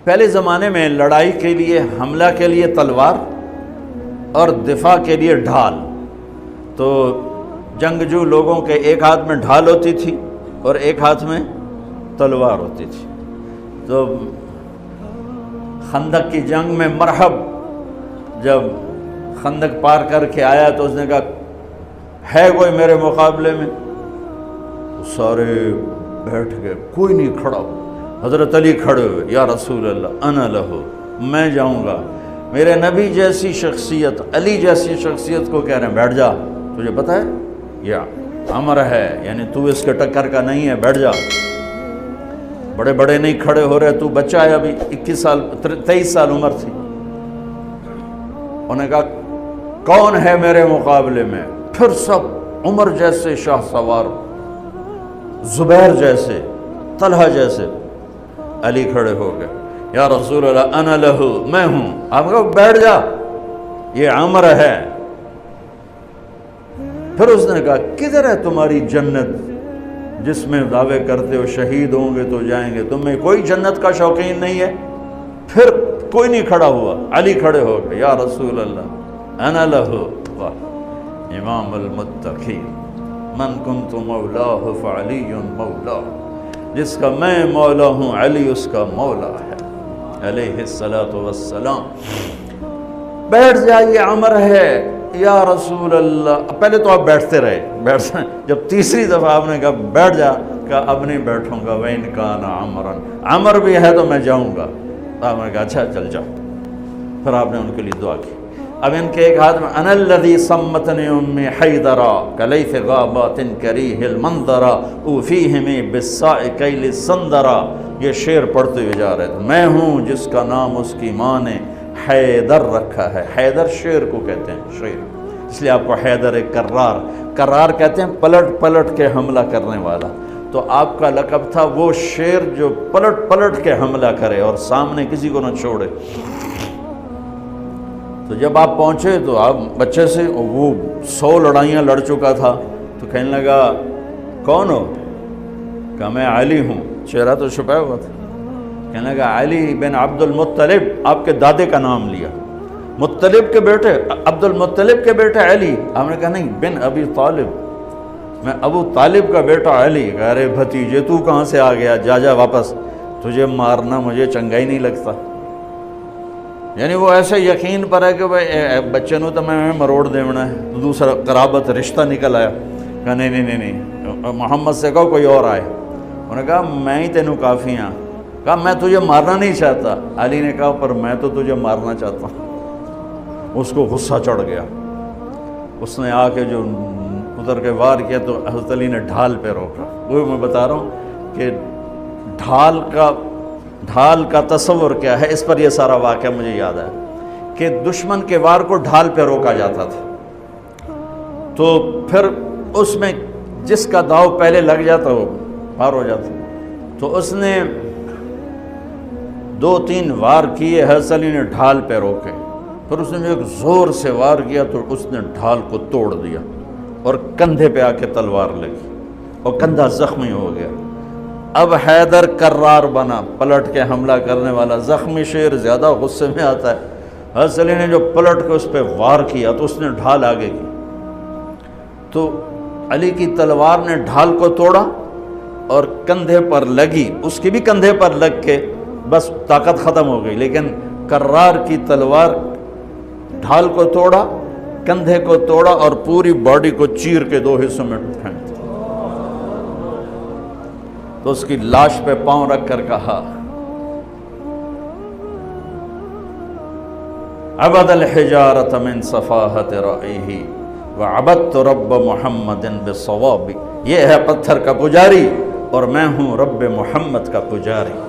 پہلے زمانے میں لڑائی کے لیے، حملہ کے لیے تلوار اور دفاع کے لیے ڈھال. تو جنگجو لوگوں کے ایک ہاتھ میں ڈھال ہوتی تھی اور ایک ہاتھ میں تلوار ہوتی تھی. تو خندق کی جنگ میں مرحب جب خندق پار کر کے آیا تو اس نے کہا ہے کوئی میرے مقابلے میں؟ تو سارے بیٹھ گئے، کوئی نہیں کھڑا. حضرت علی کھڑے ہوئے، یا رسول اللہ انا لہو، میں جاؤں گا. میرے نبی جیسی شخصیت، علی جیسی شخصیت کو کہہ رہے ہیں بیٹھ جا، تجھے پتہ ہے یہ امر ہے، یعنی تو اس کے ٹکر کا نہیں ہے، بیٹھ جا. بڑے بڑے نہیں کھڑے ہو رہے، تو بچہ ہے، ابھی 23 سال عمر تھی. انہوں نے کہا کون ہے میرے مقابلے میں؟ پھر سب عمر جیسے شاہ سوار، زبیر جیسے، طلحہ جیسے. علی کھڑے ہو گئے، یا رسول اللہ انا لہو، میں ہوں. آپ کہو بیٹھ جا، یہ عمر ہے. پھر اس نے کہا کدھر ہے تمہاری جنت جس میں دعوے کرتے ہو شہید ہوں گے تو جائیں گے، تمہیں کوئی جنت کا شوقین نہیں ہے؟ پھر کوئی نہیں کھڑا ہوا. علی کھڑے ہو گئے، یا رسول اللہ انا لہو. امام المتقین من کنت مولاہ فعلی مولا، جس کا میں مولا ہوں علی اس کا مولا ہے علیہ الصلاۃ والسلام. بیٹھ جائیے، عمر ہے یا رسول اللہ. پہلے تو آپ بیٹھتے رہے، جب تیسری دفعہ آپ نے کہا بیٹھ جا، کہا اب نہیں بیٹھوں گا. وَإِنْ كَانَ عَمْرًا، عمر بھی ہے تو میں جاؤں گا. آپ نے کہا اچھا چل جاؤ. پھر آپ نے ان کے لیے دعا کی. اب ان کے ایک ہاتھ میں انا الذی صمتنی امی حیدرا کلیث غابات کریہ المنظرا اوفیہمی بالساء کیل السندرا. یہ شعر پڑھتے ہوئے جا رہے تھے. میں ہوں جس کا نام اس کی ماں نے حیدر رکھا ہے. حیدر شعر کو کہتے ہیں، شعر، اس لیے آپ کو حیدر کرار، کرار کہتے ہیں پلٹ پلٹ کے حملہ کرنے والا. تو آپ کا لقب تھا وہ شعر جو پلٹ پلٹ کے حملہ کرے اور سامنے کسی کو نہ چھوڑے. تو جب آپ پہنچے تو آپ بچے سے، وہ 100 لڑائیاں لڑ چکا تھا، تو کہنے لگا کون ہو؟ کہا میں علی ہوں. چہرہ تو چھپایا ہوا تھا. کہنے لگا علی بن عبد المطلب، آپ کے دادے کا نام لیا. مطلب کے بیٹے، عبد المطلب کے بیٹے علی. آپ نے کہا نہیں، بن ابی طالب، میں ابو طالب کا بیٹا علی. کہا ارے بھتیجے تو کہاں سے آ گیا، جا جا واپس، تجھے مارنا مجھے چنگا ہی نہیں لگتا. یعنی وہ ایسے یقین پر ہے کہ بھائی بچے نو تو میں مروڑ دیونا ہے. تو دوسرا قرابت رشتہ نکل آیا. کہا نہیں نہیں نہیں نہیں، محمد سے کہو کوئی اور آئے. انہوں نے کہا میں ہی تینوں کافی ہاں. کہا میں تجھے مارنا نہیں چاہتا. علی نے کہا پر میں تو تجھے مارنا چاہتا ہوں. اس کو غصہ چڑھ گیا. اس نے آ کے جو ادھر کے وار کیا تو حضرت علی نے ڈھال پہ روکا. وہ میں بتا رہا ہوں کہ ڈھال کا تصور کیا ہے. اس پر یہ سارا واقعہ مجھے یاد ہے کہ دشمن کے وار کو ڈھال پہ روکا جاتا تھا. تو پھر اس میں جس کا داؤ پہلے لگ جاتا وہ پار ہو جاتا. تو اس نے 2-3 وار کیے، حضرت علی نے ڈھال پہ روکے. پھر اس نے ایک زور سے وار کیا تو اس نے ڈھال کو توڑ دیا اور کندھے پہ آ کے تلوار لگی اور کندھا زخمی ہو گیا. اب حیدر کرار بنا، پلٹ کے حملہ کرنے والا. زخمی شیر زیادہ غصے میں آتا ہے. حضرت علی نے جو پلٹ کے اس پہ وار کیا تو اس نے ڈھال آگے کی. تو علی کی تلوار نے ڈھال کو توڑا اور کندھے پر لگی. اس کی بھی کندھے پر لگ کے بس طاقت ختم ہو گئی. لیکن کرار کی تلوار ڈھال کو توڑا، کندھے کو توڑا اور پوری باڈی کو چیر کے 2 حصوں میں پھینک دیا. تو اس کی لاش پہ پاؤں رکھ کر کہا عبد الحجارۃ من صفاحت رأیہ وعبدت رب محمد بالصواب. یہ ہے پتھر کا پجاری اور میں ہوں رب محمد کا پجاری.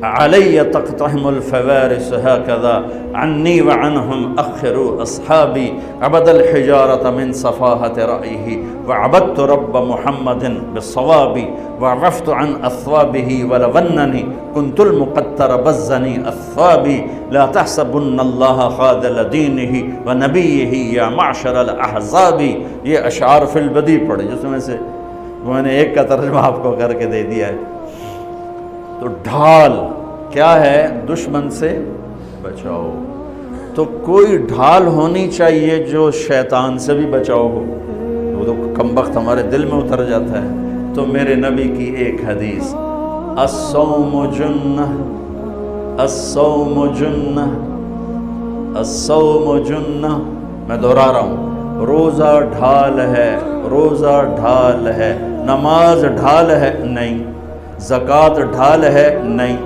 علی تقتحم الفوارس هكذا عني وعنهم أخروا أصحابي. عبد الحجارة من صفاحة رأيه وعبدت رب محمد بالصواب. وعفت عن أثوابه ولونني كنت المقتر بزني أثوابي. لا تحسبن الله خاذل دينه ونبيه يا معشر الأحزاب. یہ اشعار فی البدیع پڑھے جس میں سے میں نے ایک کا ترجمہ آپ کو کر کے دے دیا ہے۔ تو ڈھال کیا ہے؟ دشمن سے بچاؤ۔ تو کوئی ڈھال ہونی چاہیے جو شیطان سے بھی بچاؤ ہو، وہ تو کم وقت ہمارے دل میں اتر جاتا ہے۔ تو میرے نبی کی ایک حدیث، الصوم جنہ، الصوم جنہ، الصوم جنہ، میں دہرا رہا ہوں، روزہ ڈھال ہے، روزہ ڈھال ہے۔ نماز ڈھال ہے؟ نہیں۔ زکوٰۃ ڈھال ہے؟ نہیں۔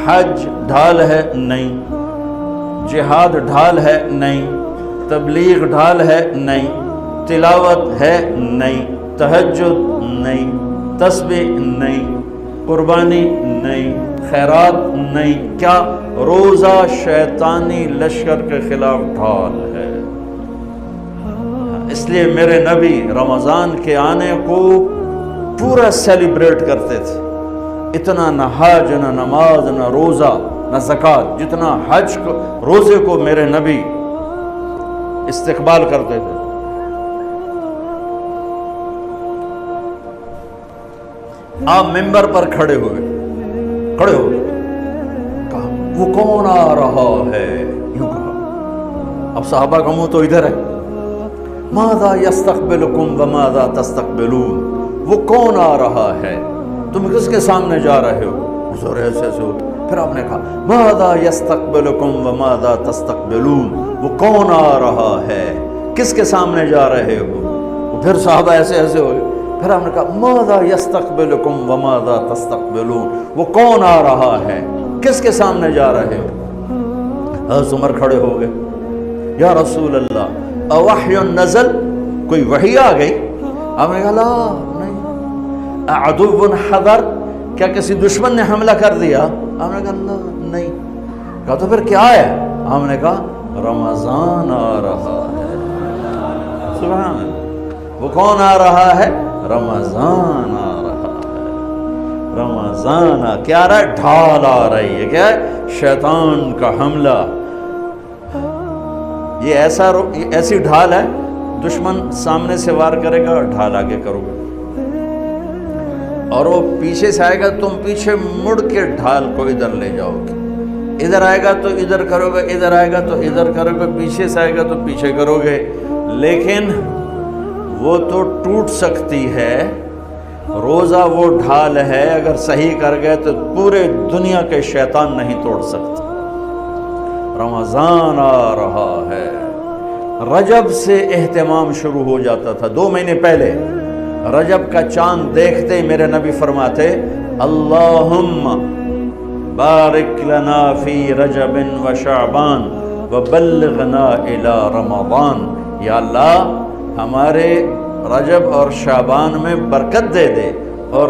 حج ڈھال ہے؟ نہیں۔ جہاد ڈھال ہے؟ نہیں۔ تبلیغ ڈھال ہے؟ نہیں۔ تلاوت ہے؟ نہیں۔ تہجد نہیں۔ تسبیح نہیں۔ قربانی نہیں۔ خیرات نہیں۔ کیا؟ روزہ شیطانی لشکر کے خلاف ڈھال ہے۔ اس لیے میرے نبی رمضان کے آنے کو پورا سیلیبریٹ کرتے تھے۔ اتنا نہ حج، نہ نماز، نہ روزہ، نہ زکوٰۃ، جتنا حج کو، روزے کو میرے نبی استقبال کرتے تھے۔ آپ ممبر پر کھڑے ہوئے، کہا وہ کون آ رہا ہے؟ یوں کہا۔ اب صحابہ کا منہ تو ادھر ہے، ماذا یستقبلکم وماذا تستقبلون، وہ کون آ رہا ہے، تم کس کے سامنے جا رہے ہو؟ حضور ایسے ہو۔ پھر آپ نے کہا ماذا یستقبلکم وماذا تستقبلون، وہ کون آ رہا ہے، کس کے سامنے جا رہے ہو؟ پھر صحابہ ایسے ہوئے۔ پھر آپ نے کہا ماذا یستقبلکم وماذا تستقبلون، وہ کون آ رہا ہے، کس کے سامنے جا رہے ہو؟ حضرت عمر کھڑے ہو گئے، یا رسول اللہ اوحی نزل، کوئی وحی آ گئی؟ آپ نے کہا لا، نہیں۔ عدو حضر، کیا کسی دشمن نے حملہ کر دیا؟ آپ نے کہا لا، نہیں۔ کہا تو پھر کیا ہے؟ آپ نے کہا رمضان آ رہا ہے۔ سبحان اللہ، وہ کون آ رہا ہے؟ رمضان آ رہا ہے۔ رمضان کیا آ رہا ہے؟ ڈھال آ رہی ہے۔ کیا ہے؟ شیطان کا حملہ۔ یہ ایسی ڈھال ہے، دشمن سامنے سے وار کرے گا، ڈھال آگے کرو گے، اور وہ پیچھے سے آئے گا، تم پیچھے مڑ کے ڈھال کو ادھر لے جاؤ گے۔ ادھر آئے گا تو ادھر کرو گے، ادھر آئے گا تو ادھر کرو گے، پیچھے سے آئے گا تو پیچھے کرو گے، لیکن وہ تو ٹوٹ سکتی ہے۔ روزہ وہ ڈھال ہے، اگر صحیح کر گئے تو پورے دنیا کے شیطان نہیں توڑ سکتے۔ رمضان آ رہا ہے۔ رجب سے اہتمام شروع ہو جاتا تھا، 2 مہینے پہلے رجب کا چاند دیکھتے ہی میرے نبی فرماتے اللہم بارک لنا فی رجب و شعبان وبلغنا الی رمضان، یا اللہ ہمارے رجب اور شعبان میں برکت دے دے اور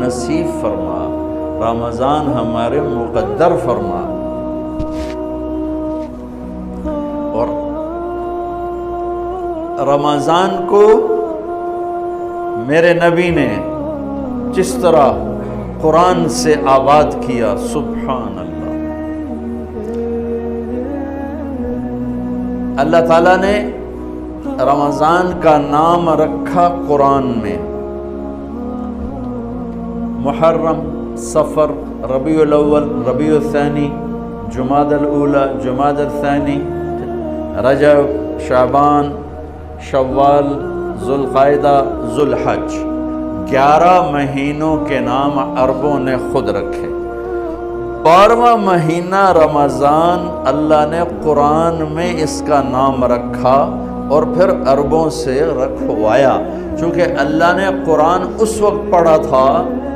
نصیب فرما، رمضان ہمارے مقدر فرما۔ اور رمضان کو میرے نبی نے جس طرح قرآن سے آباد کیا، سبحان اللہ، اللہ تعالیٰ نے رمضان کا نام رکھا قرآن میں، محرم، صفر، ربیع الاول، ربیع الثانی، جمادی الاولی، جمادی الثانی، رجب، شعبان، شوال، ذوالقعدہ، ذوالحج، 11 مہینوں کے نام عربوں نے خود رکھے۔ 12واں مہینہ رمضان اللہ نے قرآن میں اس کا نام رکھا اور پھر عربوں سے رکھوایا، چونکہ اللہ نے قرآن اس وقت پڑھا تھا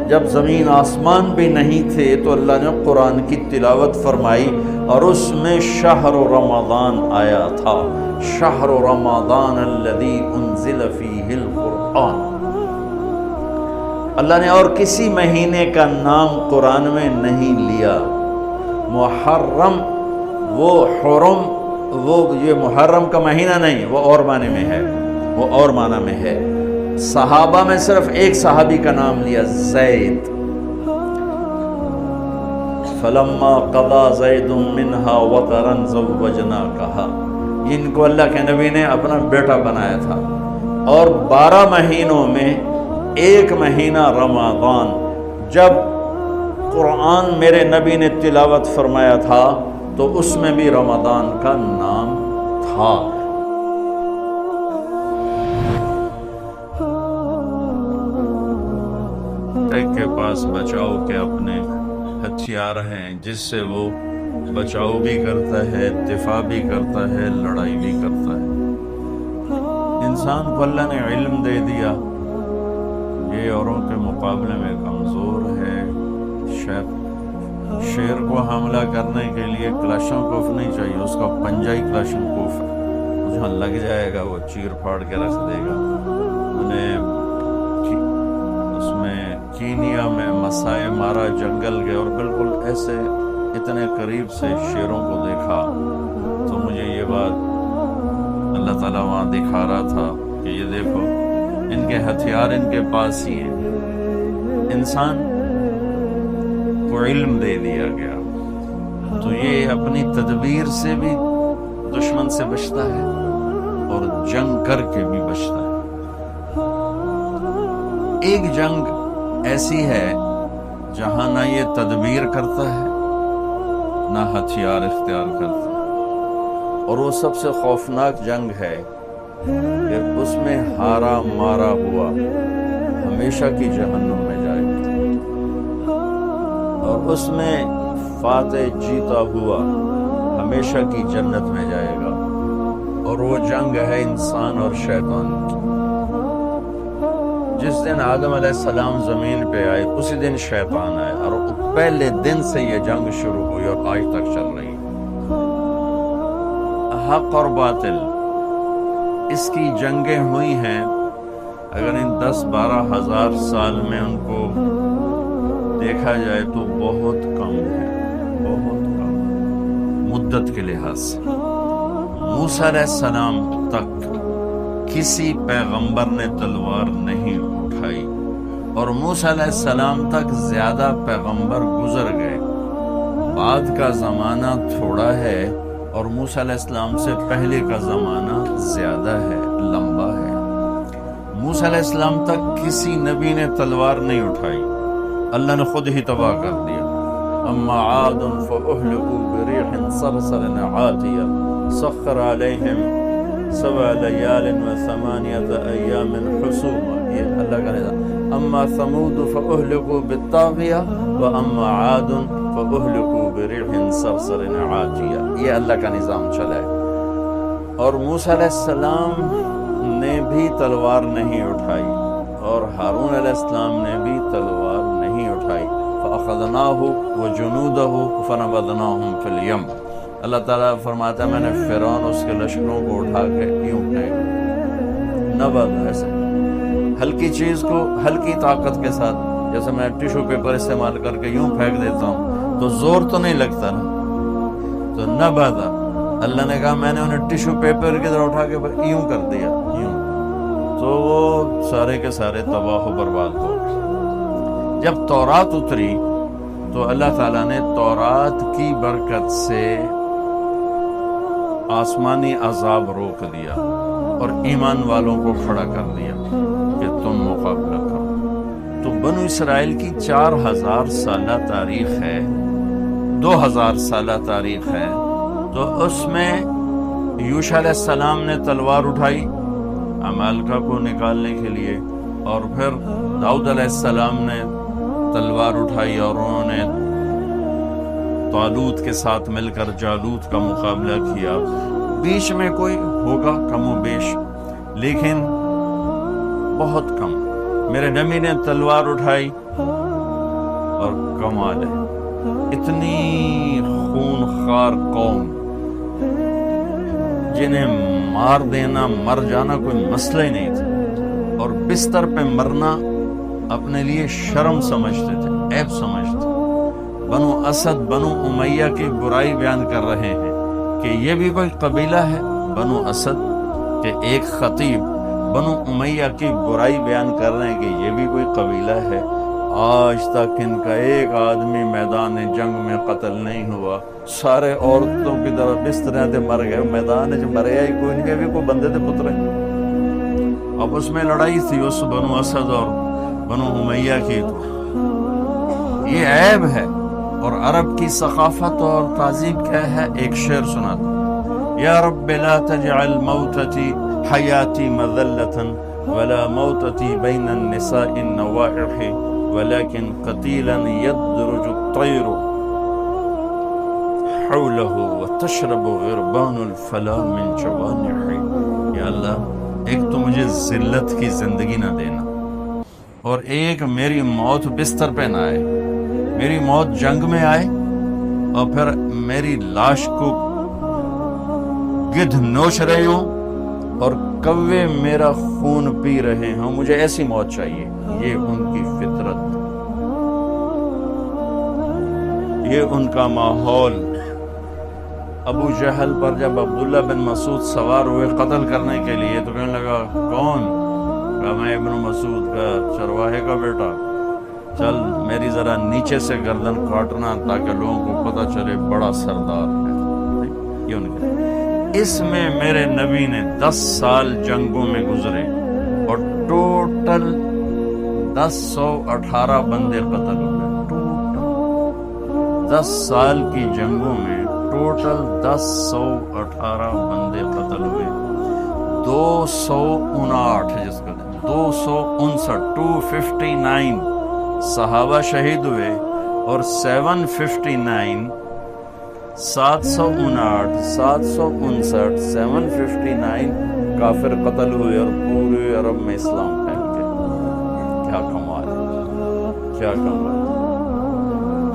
جب زمین آسمان بھی نہیں تھے، تو اللہ نے قرآن کی تلاوت فرمائی اور اس میں شہر رمضان آیا تھا، شہر رمضان الذی انزل فیہ القرآن۔ اللہ نے اور کسی مہینے کا نام قرآن میں نہیں لیا۔ محرم، وہ حرم، وہ یہ محرم کا مہینہ نہیں، وہ اور معنی میں ہے، وہ اور معنی میں ہے۔ صحابہ میں صرف ایک صحابی کا نام لیا، زید، فلما قضا زید منہا وطرا زوجناکہا، ان کو اللہ کے نبی نے اپنا بیٹا بنایا تھا۔ اور 12 مہینوں میں ایک مہینہ رمضان، جب قرآن میرے نبی نے تلاوت فرمایا تھا تو اس میں بھی رمضان کا نام تھا۔ ایک کے پاس بچاؤ کے اپنے ہتھیار ہیں جس سے وہ بچاؤ بھی کرتا ہے، دفاع بھی کرتا ہے، لڑائی بھی کرتا ہے۔ انسان کو اللہ نے علم دے دیا، یہ اوروں کے مقابلے میں کمزور ہے۔ شیر کو حملہ کرنے کے لیے کلاشن کوف نہیں چاہیے، اس کا پنجہ ہی کلاشن کوف ہے، جہاں لگ جائے گا وہ چیر پھاڑ کے رکھ دے گا۔ میں نے اس میں کینیا میں مسائے مارا جنگل گئے اور بالکل ایسے اتنے قریب سے شیروں کو دیکھا تو مجھے یہ بات اللہ تعالیٰ وہاں دکھا رہا تھا کہ یہ دیکھو ان کے ہتھیار ان کے پاس ہی ہیں۔ انسان کو علم دے دیا گیا تو یہ اپنی تدبیر سے بھی دشمن سے بچتا ہے اور جنگ کر کے بھی بچتا ہے۔ ایک جنگ ایسی ہے جہاں نہ یہ تدبیر کرتا ہے نہ ہتھیار اختیار کرتا ہے، اور وہ سب سے خوفناک جنگ ہے کہ اس میں ہارا مارا ہوا ہمیشہ کی جہنم میں جائے گا، اور اس میں فاتح جیتا ہوا ہمیشہ کی جنت میں جائے گا۔ اور وہ جنگ ہے انسان اور شیطان کی۔ جس دن آدم علیہ السلام زمین پہ آئے اسی دن شیطان آئے، اور پہلے دن سے یہ جنگ شروع ہوئی اور آج تک چل رہی ہے۔ حق اور باطل اس کی جنگیں ہوئی ہیں، اگر ان 10-12 ہزار سال میں ان کو دیکھا جائے تو بہت کم ہے، بہت کم مدت کے لحاظ سے۔ موسیٰ علیہ السلام تک کسی پیغمبر نے تلوار نہیں اٹھائی، اور موسیٰ علیہ السلام تک زیادہ پیغمبر گزر گئے۔ بعد کا زمانہ تھوڑا ہے اور موسیٰ علیہ السلام سے پہلے کا زمانہ زیادہ ہے، لمبا ہے۔ موسیٰ علیہ السلام تک کسی نبی نے تلوار نہیں اٹھائی، اللہ نے خود ہی تباہ کر دیا۔ اما عاد فاہلکوا بريح صرصر عاتیہ سخر علیہم 7 لیال و8 ایام حسوما، یہ اللہ کا نظام۔ اما ثمود فاہلکوا بالطاغیہ واما عاد فاہلکوا بريح صرصر عاتیہ، یہ اللہ کا نظام چلا ہے۔ اور موسیٰ علیہ السلام نے بھی تلوار نہیں اٹھائی، اور ہارون علیہ السلام نے بھی تلوار نہیں اٹھائی۔ فَأَخَذْنَاهُ وَجُنُودَهُ فَنَبَذْنَاهُمْ فِي الْيَمِّ، اللہ تعالیٰ فرماتا ہے میں نے فرعون اس کے لشکروں کو اٹھا کے یوں پھینک، نبذ، ایسے ہلکی چیز کو ہلکی طاقت کے ساتھ، جیسے میں ٹیشو پیپر استعمال کر کے یوں پھینک دیتا ہوں تو زور تو نہیں لگتا نا، تو نبذ، اللہ نے کہا میں نے انہیں ٹیشو پیپر کی طرح اٹھا کے یوں کر دیا، یوں، تو وہ سارے کے سارے تباہ و برباد ہو گئے۔ جب تورات اتری تو اللہ تعالیٰ نے تورات کی برکت سے آسمانی عذاب روک دیا اور ایمان والوں کو کھڑا کر دیا کہ تم مقابلہ کرو۔ تو بنو اسرائیل کی 4000 سالہ تاریخ ہے، 2000 سالہ تاریخ ہے، تو اس میں یوشع علیہ السلام نے تلوار اٹھائی عمالقہ کو نکالنے کے لیے، اور پھر داؤد علیہ السلام نے تلوار اٹھائی اور انہوں نے طالوت کے ساتھ مل کر جالوت کا مقابلہ کیا۔ بیچ میں کوئی ہوگا کم و بیش، لیکن بہت کم۔ میرے نبی نے تلوار اٹھائی اور کمال ہے، اتنی خونخوار قوم جنہیں مار دینا مر جانا کوئی مسئلہ ہی نہیں تھا، اور بستر پہ مرنا اپنے لیے شرم سمجھتے تھے، عیب سمجھتے۔ بنو اسد بنو امیہ کی برائی بیان کر رہے ہیں کہ یہ بھی کوئی قبیلہ ہے، بنو اسد کے ایک خطیب بنو امیہ کی برائی بیان کر رہے ہیں کہ یہ بھی کوئی قبیلہ ہے۔ آج تک ان کا ایک آدمی میدان جنگ میں قتل نہیں ہوا، سارے عورتوں کی طرح بستریں تھے مر گئے، میدان جو مریا ہی کوئی نہیں، بھی کوئی بندے تھے پترے۔ اب اس میں لڑائی تھی اس بنو اسد اور بنو امیہ کی، تو یہ عیب ہے۔ اور عرب کی ثقافت اور تہذیب کیا ہے؟ ایک شعر سناتا، یا رب لا تجعل موتتی حیاتی مذلة ولا موتتی بین النساء النوائح ولكن قتیلا یدرج الطیر حوله وتشرب غربان الفلا من جوانح۔ یا اللہ، ایک تو مجھے ذلت کی زندگی نہ دینا، اور ایک میری موت بستر پہ نہ آئے، میری موت جنگ میں آئے اور پھر میری لاش کو گدھ نوچ رہے ہوں اور کوے میرا خون پی رہے ہوں، مجھے ایسی موت چاہیے۔ یہ ان کی فطرت، یہ ان کا ماحول۔ ابو جہل پر جب عبداللہ بن مسعود سوار ہوئے قتل کرنے کے لیے تو کہنے لگا کون؟ کہا میں ابن مسعود کا چرواہے کا بیٹا، چل میری ذرا نیچے سے گردن کاٹنا تاکہ لوگوں کو پتہ چلے بڑا سردار ہے۔ یہ ان کے، اس میں میرے نبی نے 10 سال جنگوں میں گزرے اور ٹوٹل 1018 بندے قتل ہوئے۔ 10 سال کی جنگوں میں ٹوٹل 1018 بندے قتل ہوئے۔ 259 جس کو 259 صحابہ شہید ہوئے اور 759 759 کافر قتل ہوئے اور پورے عرب میں اسلام پھیل گیا۔ کیا کمال ہے، کیا کمال۔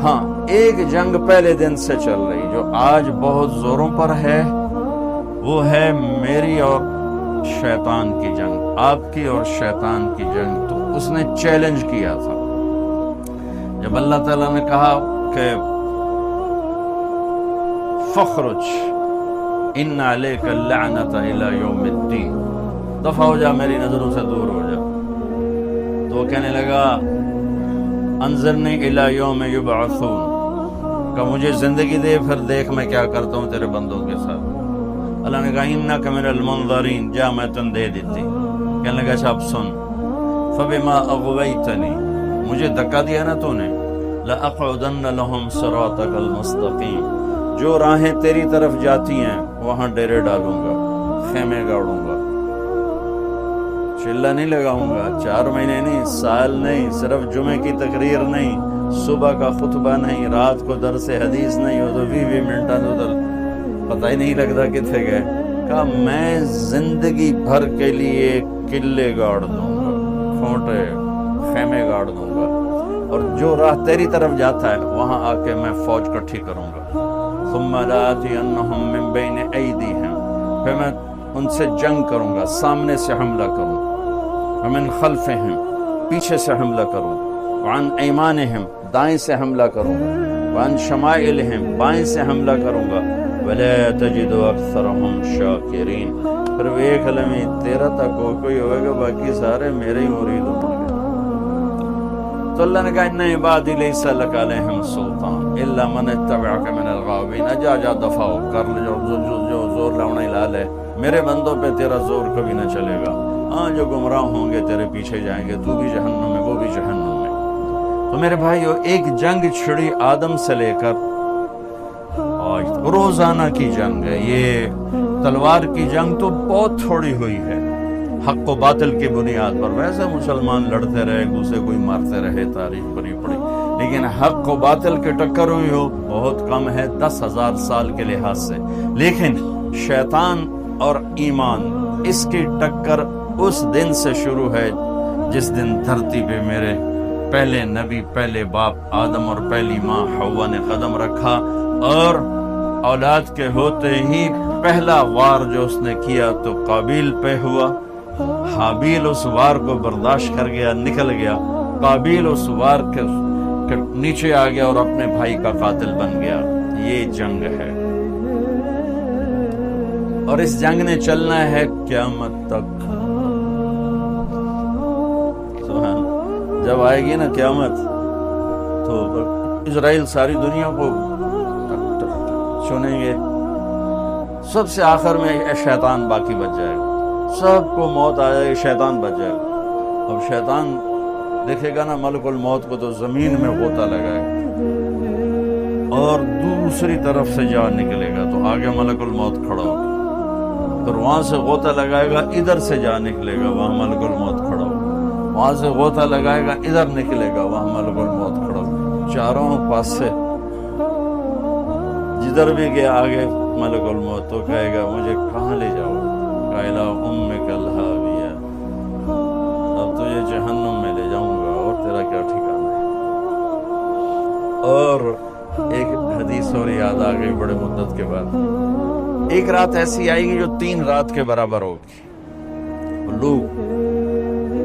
ہاں، ایک جنگ پہلے دن سے چل رہی جو آج بہت زوروں پر ہے، وہ ہے میری اور شیطان کی جنگ، آپ کی اور شیطان کی جنگ۔ تو اس نے چیلنج کیا تھا جب اللہ تعالیٰ نے کہا کہ فخرج ان علیک اللعنۃ الی یوم الدین، دفع ہو جا، میری نظروں سے دور ہو جا۔ تو وہ کہنے لگا انظرنی الی یوم یبعثون، کہ مجھے زندگی دے پھر دیکھ میں کیا کرتا ہوں تیرے بندوں کے ساتھ۔ اللہ نے کہا انک من المنظرین، جا میں تن دے دیتی۔ کہنے لگا اچھا اب سن، فبما اغویتنی، مجھے دھکا دیا نا تو نے، لأقعدن لهم صراطک المستقیم، جو راہیں تیری طرف جاتی ہیں وہاں ڈیرے ڈالوں گا، خیمے گاڑوں گا، چلہ نہیں لگاؤں گا، 4 مہینے نہیں، سال نہیں، صرف جمعے کی تقریر نہیں، صبح کا خطبہ نہیں، رات کو درس حدیث نہیں، وہ تو 20 منٹ ادھر پتہ ہی نہیں لگتا کتنے گئے۔ کہا میں زندگی بھر کے لیے قلعے گاڑ دوں گا، کھوٹے خیمے گاڑ دوں گا، اور جو راہ تیری طرف جاتا ہے وہاں آ کے میں فوج کٹھی کروں گا۔ ثم لآتینہم من بین ایدیہم، پھر میں ان سے جنگ کروں گا، سامنے سے حملہ کروں، ومن خلفہم، پیچھے سے حملہ کروں، وعن ایمانہم، دائیں سے حملہ کروں گا، وعن شمائلہم، بائیں سے حملہ کروں گا، ولا تجد اکثرہم شاکرین، پھر وہ ایک علمی تیرا تک کوئی ہوئے گا، باقی سارے میرے ہی مرید ہوں گے۔ تو اللہ نے کہا ان عبادی لیس لک علیہم سلطان الا من اتبعک من الغاوین، جا جا دفع ہو کر لے، جو زور لاؤنا ہی لال ہے، میرے بندوں پہ تیرا زور کبھی نہ چلے گا۔ ہاں جو گمراہ ہوں گے تیرے پیچھے جائیں گے، تو بھی جہنم میں، وہ بھی جہنم میں۔ تو میرے بھائیو، ایک جنگ چھڑی آدم سے لے کر آج روزانہ کی جنگ ہے۔ یہ تلوار کی جنگ تو بہت تھوڑی ہوئی ہے، حق و باطل کی بنیاد پر۔ ویسے مسلمان لڑتے رہے، ایک دوسرے کو ہی مارتے رہے، تاریخ بھری پڑی، لیکن حق و باطل کی ٹکر ہوئی ہو بہت کم ہے 10,000 سال کے لحاظ سے۔ لیکن شیطان اور ایمان، اس کی ٹکر اس دن سے شروع ہے جس دن دھرتی پہ میرے پہلے نبی، پہلے باپ آدم اور پہلی ماں حوا نے قدم رکھا، اور اولاد کے ہوتے ہی پہلا وار جو اس نے کیا تو قابیل پہ ہوا۔ حابیل اس وار کو برداشت کر گیا، نکل گیا، قابیل اس وار کے نیچے آ گیا اور اپنے بھائی کا قاتل بن گیا۔ یہ جنگ ہے، اور اس جنگ نے چلنا ہے قیامت تک۔ جب آئے گی نا قیامت تو اسرائیل ساری دنیا کو چنیں گے، سب سے آخر میں شیطان باقی بچ جائے گا۔ سب کو موت آ جائے، شیطان بچ جائے گا۔ اب شیطان دیکھے گا نا ملک الموت کو تو زمین میں غوطہ لگائے گا اور دوسری طرف سے جان نکلے گا تو آگے ملک الموت کھڑا ہوگا، پھر وہاں سے غوطہ لگائے گا، ادھر سے جان نکلے گا، وہاں ملک الموت کھڑا ہوگا، وہاں سے غوطہ لگائے گا، ادھر نکلے گا، وہاں ملک الموت کھڑا ہوگا، چاروں پاس سے جدھر بھی گیا آگے ملک الموت تو کہے گا مجھے کہاں لے جاؤ، قائلہ امک الہاویہ، اب تجھے جہنم میں لے جاؤں گا اور تیرا کیا ٹھکانہ ہے۔ اور ایک حدیث اور یاد آ گئی بڑے مدت کے بعد، ایک رات ایسی آئے گی جو 3 رات کے برابر ہوگی، لوگ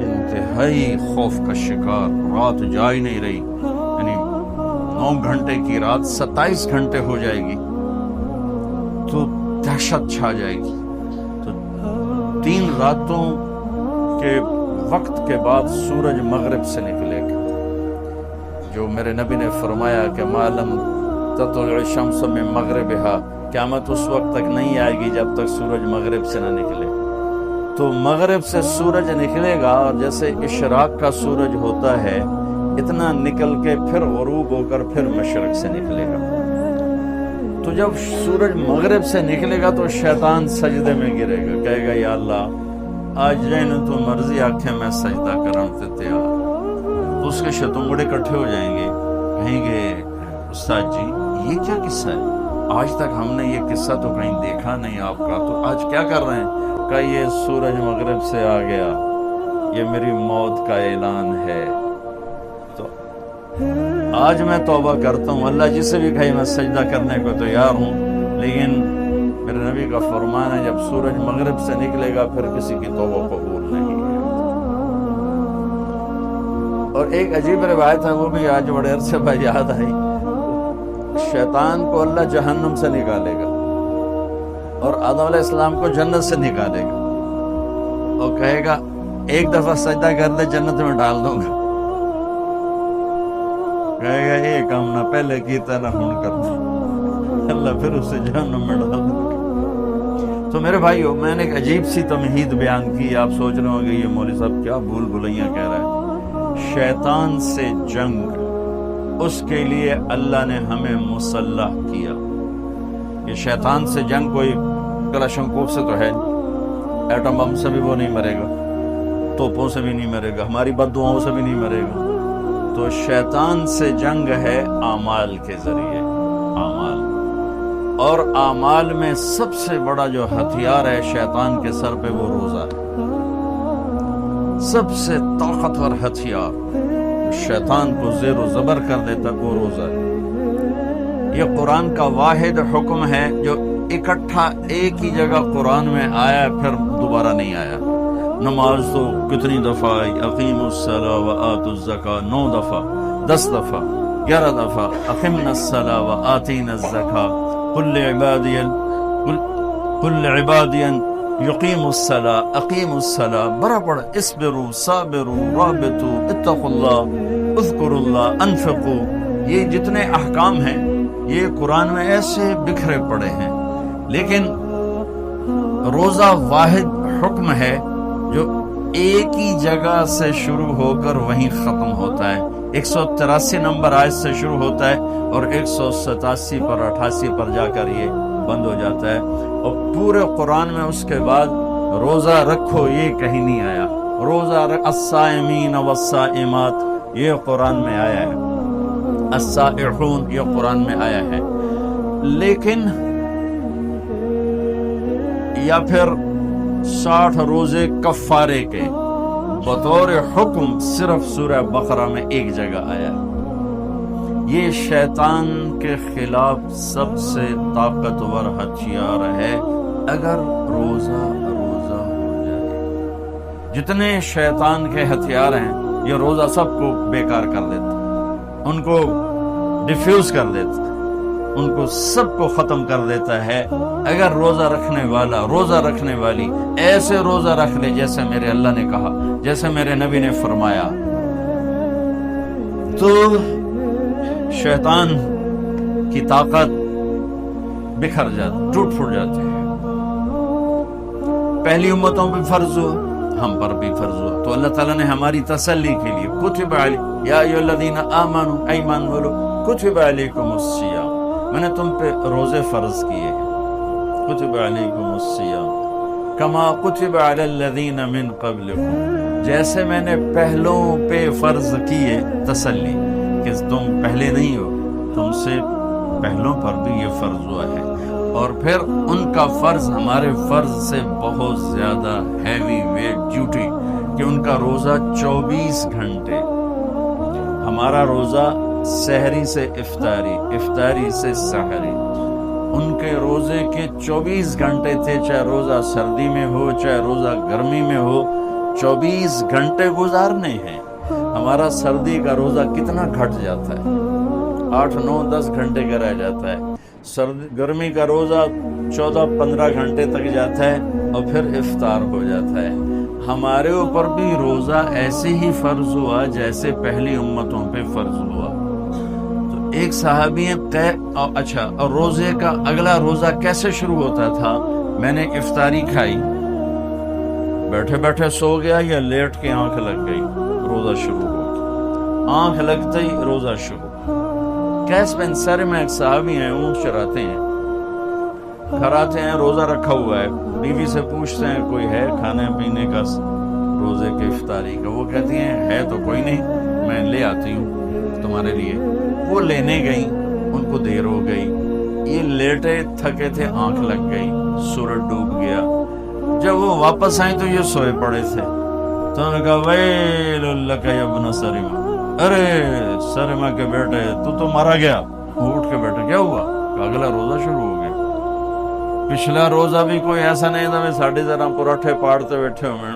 انتہائی خوف کا شکار، رات جا ہی نہیں رہی، یعنی 9 گھنٹے کی رات 27 گھنٹے ہو جائے گی تو دہشت چھا جائے گی۔ تو 3 راتوں کے وقت کے بعد سورج مغرب سے نکلے گا، جو میرے نبی نے فرمایا کہ معلوم تطلع الشمس من مغربہا، قیامت اس وقت تک نہیں آئے گی جب تک سورج مغرب سے نہ نکلے۔ تو مغرب سے سورج نکلے گا اور جیسے اشراق کا سورج ہوتا ہے اتنا نکل کے پھر غروب ہو کر پھر مشرق سے نکلے گا۔ تو جب سورج مغرب سے نکلے گا تو شیطان سجدے میں گرے گا، کہے گا یا اللہ آج جائیں تو مرضی آنکھیں میں سجدہ کرن تے تیار۔ تو اس کے شتنگڑے اکٹھے ہو جائیں گے، کہیں گے استاد جی یہ کیا قصہ ہے، آج تک ہم نے یہ قصہ تو کہیں دیکھا نہیں آپ کا، تو آج کیا کر رہے ہیں؟ کہ یہ سورج مغرب سے آ گیا، یہ میری موت کا اعلان ہے، تو آج میں توبہ کرتا ہوں، اللہ جسے بھی کہے میں سجدہ کرنے کو تیار ہوں، لیکن میرے نبی کا فرمان ہے جب سورج مغرب سے نکلے گا پھر کسی کی توبہ قبول نہیں ہے۔ اور ایک عجیب روایت ہے، وہ بھی آج بڑے عرصے بعد یاد آئی، شیطان کو اللہ جہنم سے نکالے گا اور آدم علیہ السلام کو جنت سے نکالے گا اور کہے گا ایک دفعہ سجدہ کر دے جنت میں ڈال دوں گا، کہے گا یہ کام نہ پہلے کیتا نہ ہن کرتا، اللہ پھر اسے جہنم میں ڈال دوں گا۔ تو میرے بھائیو میں نے ایک عجیب سی تمہید بیان کی، آپ سوچ رہے ہوں گے یہ مولوی صاحب کیا بھول بھلیاں کہہ رہا ہے۔ شیطان سے جنگ، اس کے لیے اللہ نے ہمیں مسلح کیا۔ یہ شیطان سے جنگ کوئی کلاشنکوف سے تو ہے، ایٹم بم سے بھی وہ نہیں مرے گا، توپوں سے بھی نہیں مرے گا، ہماری بد دعاؤں سے بھی نہیں مرے گا۔ تو شیطان سے جنگ ہے اعمال کے ذریعے، اعمال، اور اعمال میں سب سے بڑا جو ہتھیار ہے شیطان کے سر پہ وہ روزہ ہے، سب سے طاقتور ہتھیار شیطان کو زیر و زبر کر دیتا وہ روزہ ہے۔ یہ قرآن کا واحد حکم ہے جو اکٹھا ایک ہی جگہ قرآن میں آیا پھر دوبارہ نہیں آیا۔ نماز تو کتنی دفعہ آئی، اقیموا الصلاۃ وآتوا الزکاۃ 9 دفعہ، 10 دفعہ، 11 دفعہ، اقمنا الصلاۃ وآتینا الزکاۃ، قل عبادی یقیموا الصلاۃ اقیموا الصلاۃ، بڑا بڑا اصبروا صابروا رابطوا اتقوا اللہ اذکروا اللہ انفقوا، یہ جتنے احکام ہیں یہ قرآن میں ایسے بکھرے پڑے ہیں، لیکن روزہ واحد حکم ہے جو ایک ہی جگہ سے شروع ہو کر وہیں ختم ہوتا ہے۔ 183 نمبر آیت سے شروع ہوتا ہے اور 187 پر 88 پر جا کر یہ بند ہو جاتا ہے، اور پورے قرآن میں اس کے بعد روزہ رکھو یہ کہیں نہیں آیا۔ روزہ الصائمین والصائمات یہ قرآن میں آیا ہے، الصائحون یہ قرآن میں آیا ہے، لیکن یا پھر 60 روزے کفارے کے بطور حکم صرف سورہ بقرہ میں ایک جگہ آیا ہے۔ یہ شیطان کے خلاف سب سے طاقتور ہتھیار ہے اگر روزہ ہو جائے۔ جتنے شیطان کے ہتھیار ہیں یہ روزہ سب کو بیکار کر دیتا، ان کو ڈیفیوز کر دیتا، ان کو سب کو ختم کر دیتا ہے۔ اگر روزہ رکھنے والا، روزہ رکھنے والی ایسے روزہ رکھ لے جیسے میرے اللہ نے کہا، جیسے میرے نبی نے فرمایا، تو شیطان کی طاقت بکھر جاتی، ٹوٹ پھوٹ جاتی ہے۔ پہلی امتوں پہ فرض ہوا، ہم پر بھی فرض ہوا۔ تو اللہ تعالیٰ نے ہماری تسلی کے لیے کتب علی یا ایھا الذین آمنوا ایمان والو کتب علیکم الصیام، میں نے تم پہ روزے فرض کیے ہیں، کتب علیکم الصیام کما کتب علی الذین من قبلکم، جیسے میں نے پہلوں پہ فرض کیے، تسلی کہ تم پہلے نہیں ہو، تم سے پہلوں پر بھی یہ فرض ہوا ہے۔ اور پھر ان کا فرض ہمارے فرض سے بہت زیادہ ہیوی ویٹ ڈیوٹی کہ ان کا روزہ 24 گھنٹے، ہمارا روزہ سحری سے افطاری، افطاری سے سحری، ان کے روزے کے 24 گھنٹے تھے، چاہے روزہ سردی میں ہو چاہے روزہ گرمی میں ہو، 24 گھنٹے گزارنے ہیں۔ ہمارا سردی کا روزہ کتنا گھٹ جاتا ہے، 8 9 10 گھنٹے کا رہ جاتا ہے، گرمی کا روزہ 14-15 گھنٹے تک جاتا ہے اور پھر افطار ہو جاتا ہے۔ ہمارے اوپر بھی روزہ ایسے ہی فرض ہوا جیسے پہلی امتوں پہ فرض ہوا۔ تو ایک صحابی اچھا، اور روزے کا اگلا روزہ کیسے شروع ہوتا تھا؟ میں نے افطاری کھائی، بیٹھے بیٹھے سو گیا یا لیٹ کے آنکھ لگ گئی، روزہ شروع ہو گیا، آنکھ لگتے ہی روزہ شروع۔ کیس بن سر میں ایک صحابی ہیں، اونٹ چراتے ہیں، گھر آتے ہیں، روزہ رکھا ہوا ہے، بیوی سے پوچھتے ہیں کوئی ہے کھانے پینے کا روزے کے افطاری کا؟ وہ کہتی ہیں ہے تو کوئی نہیں، میں لے آتی ہوں تمہارے لیے۔ وہ لینے گئیں، ان کو دیر ہو گئی، یہ لیٹے تھکے تھے، آنکھ لگ گئی، سورج ڈوب گیا۔ جب وہ واپس آئیں تو یہ سوئے پڑے تھے، تو انہوں نے کہا ویل لک یا ابن سرمہ، ارے سرمہ کے بیٹے تو مارا گیا۔ اٹھ کے بیٹھے، کیا ہوا؟ اگلا روزہ شروع ہو گیا۔ پچھلا روزہ بھی کوئی ایسا نہیں تھا میں ساڑھے ذرا پراٹھے پاڑتے بیٹھے ہوئے،